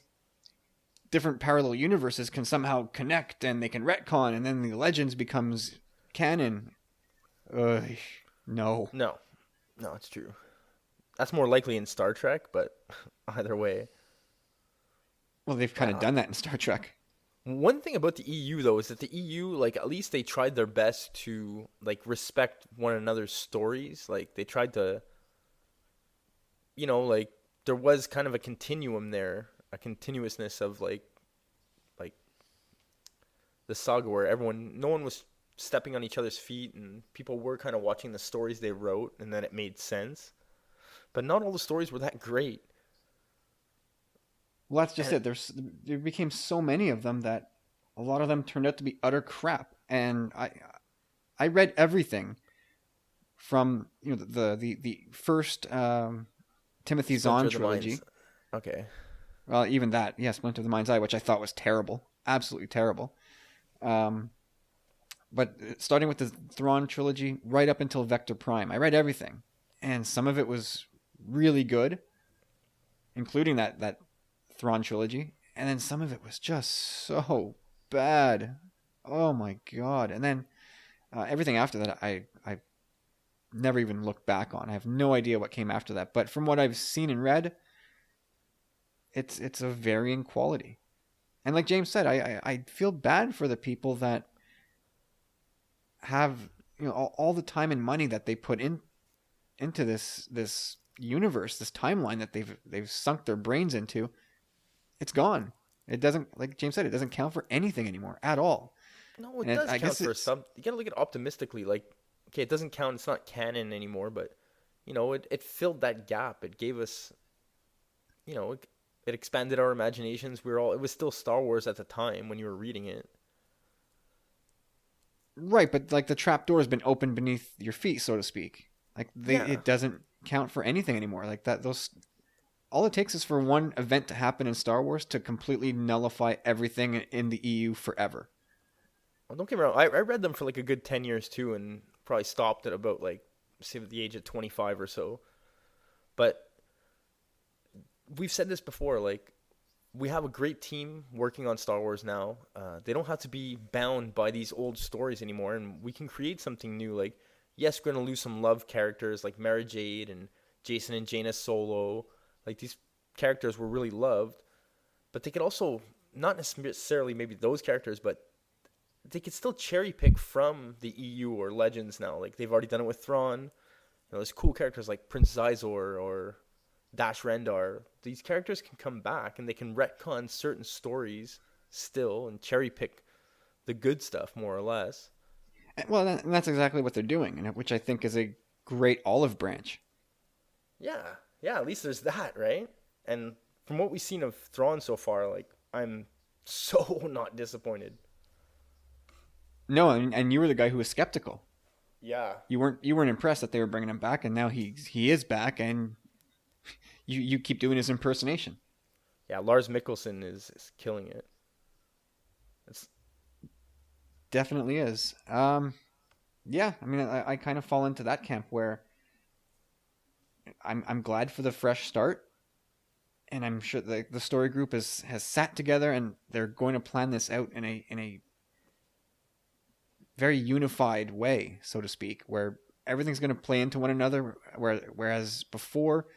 different parallel universes can somehow connect and they can retcon, and then the Legends becomes canon. No. No, it's true. That's more likely in Star Trek, but either way. Well, they've kind of done that in Star Trek. One thing about the EU though is that the EU, like, at least they tried their best to like respect one another's stories. Like they tried to, like there was kind of a continuum there, a continuousness of like the saga where no one was stepping on each other's feet, and people were kind of watching the stories they wrote, and then it made sense. But not all the stories were that great. Well, that's just it. There became so many of them that a lot of them turned out to be utter crap. And I read everything from the first Timothy Zahn Splinter of the trilogy. Mind's- Okay. Well, even that, yeah, Splinter of the Mind's Eye, which I thought was terrible, absolutely terrible. But starting with the Thrawn trilogy, right up until Vector Prime, I read everything, and some of it was really good, including that Thrawn trilogy, and then some of it was just so bad. Oh my god! And then everything after that, I never even looked back on. I have no idea what came after that, but from what I've seen and read, it's of varying quality. And like James said, I feel bad for the people that have all the time and money that they put into this universe, this timeline that they've sunk their brains into. It's gone. It doesn't, like James said, it doesn't count for anything anymore at all. No, it And does I count guess for it's- some. You gotta look at it optimistically. Like, okay, it doesn't count. It's not canon anymore, but it filled that gap. It gave us, it expanded our imaginations. It was still Star Wars at the time when you were reading it. Right, but like the trap door has been opened beneath your feet, so to speak. Like Yeah. it doesn't count for anything anymore. Like that, all it takes is for one event to happen in Star Wars to completely nullify everything in the EU forever. Well, don't get me wrong. I read them for like a good 10 years too, and probably stopped at about like, say, the age of 25 or so. But we've said this before, like, we have a great team working on Star Wars now. They don't have to be bound by these old stories anymore, and we can create something new. Like, yes, we're going to lose some love characters like Mara Jade and Jason and Jaina Solo. Like, these characters were really loved, but they could also, not necessarily maybe those characters, but they could still cherry pick from the EU or Legends now. Like, they've already done it with Thrawn. There's cool characters like Prince Xizor or Dash Rendar. These characters can come back and they can retcon certain stories still and cherry pick the good stuff, more or less. Well, and that's exactly what they're doing, which I think is a great olive branch. Yeah, at least there's that, right? And from what we've seen of Thrawn so far, like, I'm so not disappointed. No, and you were the guy who was skeptical. Yeah. You weren't impressed that they were bringing him back, and now he is back, and you keep doing his impersonation. Yeah, Lars Mikkelsen is killing it. It's Definitely is. Yeah, I mean, I kind of fall into that camp where I'm glad for the fresh start, and I'm sure the story group has sat together and they're going to plan this out in a very unified way, so to speak, where everything's going to play into one another. Whereas before,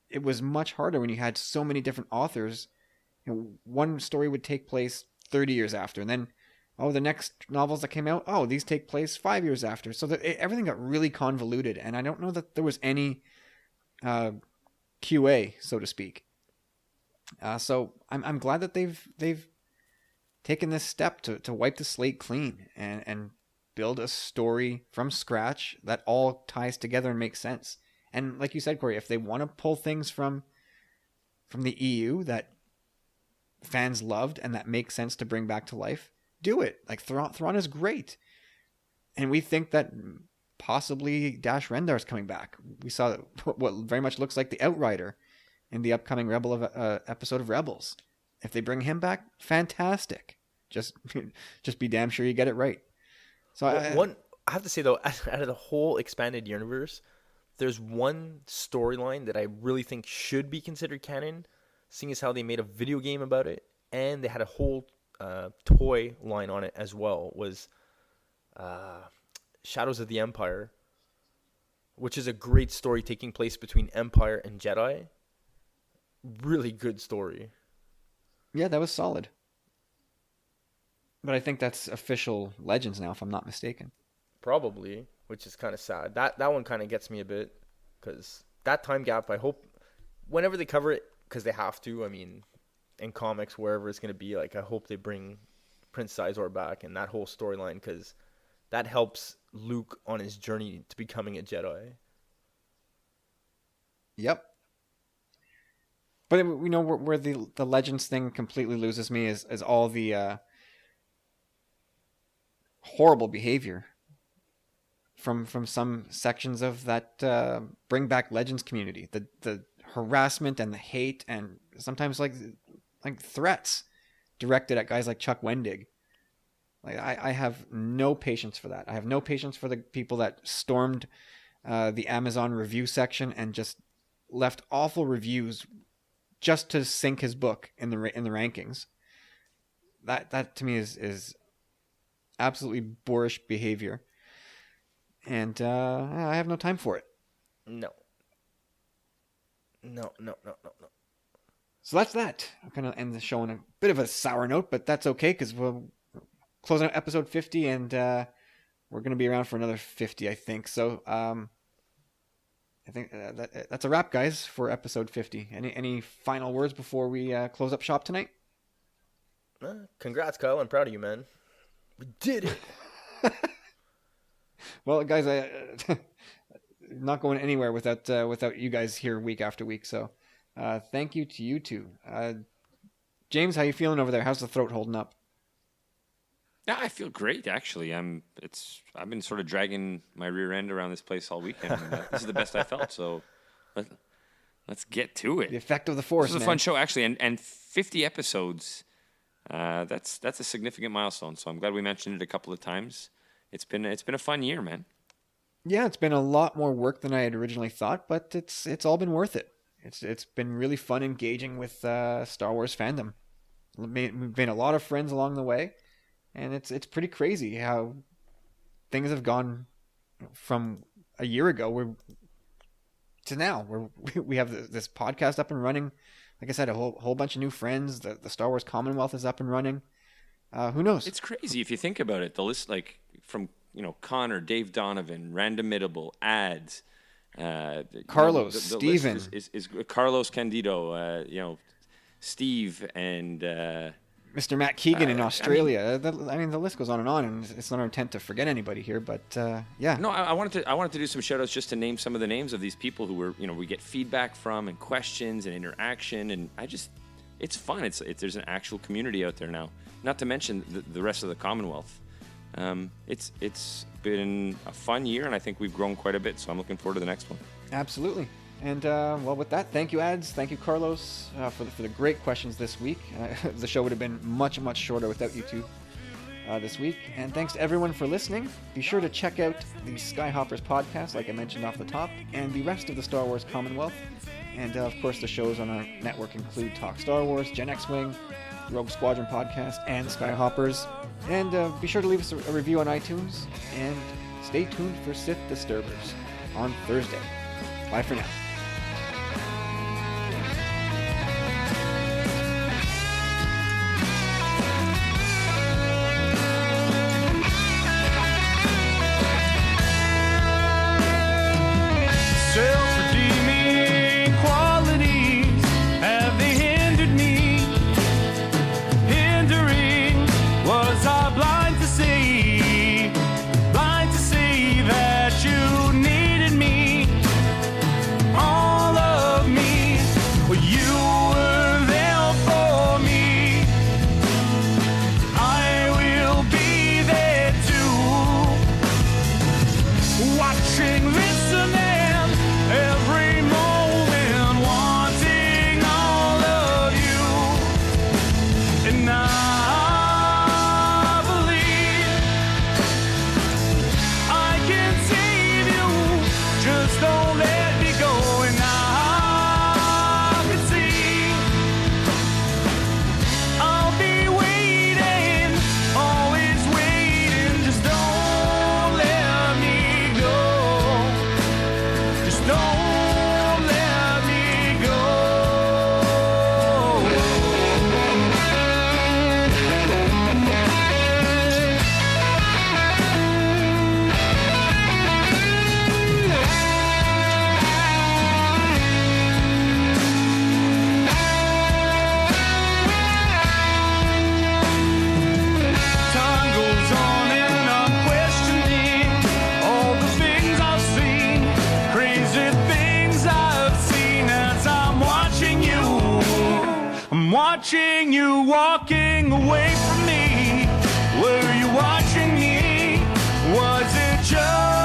it was much harder when you had so many different authors. You know, one story would take place 30 years after, and then the next novels that came out, these take place 5 years after. So everything got really convoluted, and I don't know that there was any QA, so to speak. So I'm glad that they've taken this step to wipe the slate clean and build a story from scratch that all ties together and makes sense. And like you said, Corey, if they want to pull things from the EU that fans loved and that makes sense to bring back to life, do it. Like Thrawn is great, and we think that possibly Dash Rendar is coming back. We saw what very much looks like the Outrider in the upcoming episode of Rebels. If they bring him back, fantastic. Just be damn sure you get it right. So I have to say though, out of the whole expanded universe, there's one storyline that I really think should be considered canon, seeing as how they made a video game about it, and they had a whole toy line on it as well, was Shadows of the Empire, which is a great story taking place between Empire and Jedi. Really good story. Yeah, that was solid. But I think that's official Legends now, if I'm not mistaken. Probably, which is kind of sad. That one kind of gets me a bit, because that time gap, I hope whenever they cover it, because they have to, I mean, in comics, wherever it's going to be, like, I hope they bring Prince Sizor back and that whole storyline, because that helps Luke on his journey to becoming a Jedi. Yep. But you know where the Legends thing completely loses me is all the horrible behavior from some sections of that Bring Back Legends community. The harassment and the hate and sometimes like threats directed at guys like Chuck Wendig. Like I have no patience for that. I have no patience for the people that stormed the Amazon review section and just left awful reviews just to sink his book in the rankings. That to me is absolutely boorish behavior, and I have no time for it. No. So that's that. I'm going to end the show on a bit of a sour note, but that's okay because we'll close out episode 50, and we're going to be around for another 50, I think. So I think that's a wrap, guys, for episode 50. Any final words before we close up shop tonight? Congrats, Kyle. I'm proud of you, man. We did it. Well, guys, I'm not going anywhere without you guys here week after week. So thank you to you two. James, how you feeling over there? How's the throat holding up? Yeah, I feel great actually. I've been sort of dragging my rear end around this place all weekend. This is the best I felt. So let's get to it. The effect of the Force. This was a fun show actually, and 50 episodes. That's a significant milestone. So I'm glad we mentioned it a couple of times. It's been a fun year, man. Yeah, it's been a lot more work than I had originally thought, but it's all been worth it. It's been really fun engaging with Star Wars fandom. We've made a lot of friends along the way. And it's pretty crazy how things have gone from a year ago to now. We have this podcast up and running. Like I said, a whole bunch of new friends. The Star Wars Commonwealth is up and running. Who knows? It's crazy if you think about it. The list, like from Connor, Dave Donovan, Randomidable, Ads, Carlos, Steven, is Carlos Candido, Steve and. Mr. Matt Keegan in Australia. The list goes on, and it's not our intent to forget anybody here, but yeah. No, I wanted to do some shout outs just to name some of the names of these people who were, we get feedback from and questions and interaction, and it's fun. There's an actual community out there now. Not to mention the rest of the Commonwealth. It's been a fun year, and I think we've grown quite a bit. So I'm looking forward to the next one. Absolutely. And well, with that, thank you, Ads. Thank you, Carlos, for the great questions this week. The show would have been much shorter without you two this week. And thanks to everyone for listening. Be sure to check out the Skyhoppers podcast, like I mentioned off the top, and the rest of the Star Wars Commonwealth. And of course, the shows on our network include Talk Star Wars, Gen X-Wing, Rogue Squadron podcast, and Skyhoppers. And be sure to leave us a review on iTunes. And stay tuned for Sith Disturbers on Thursday. Bye for now. Self-redeeming qualities, have they hindered me? Hindering, was I blind to see that you needed me? All of me, well, you were there for me. I will be there too, watching, listening, every moment, wanting all of you. And I believe I can save you, just don't let me go. And I can see I'll be waiting, always waiting, just don't let me go. Just don't let me go. Time goes on and I'm questioning all the things I've seen, crazy things I've seen as I'm watching you. I'm watching you walking away from me. Were you watching me? Was it just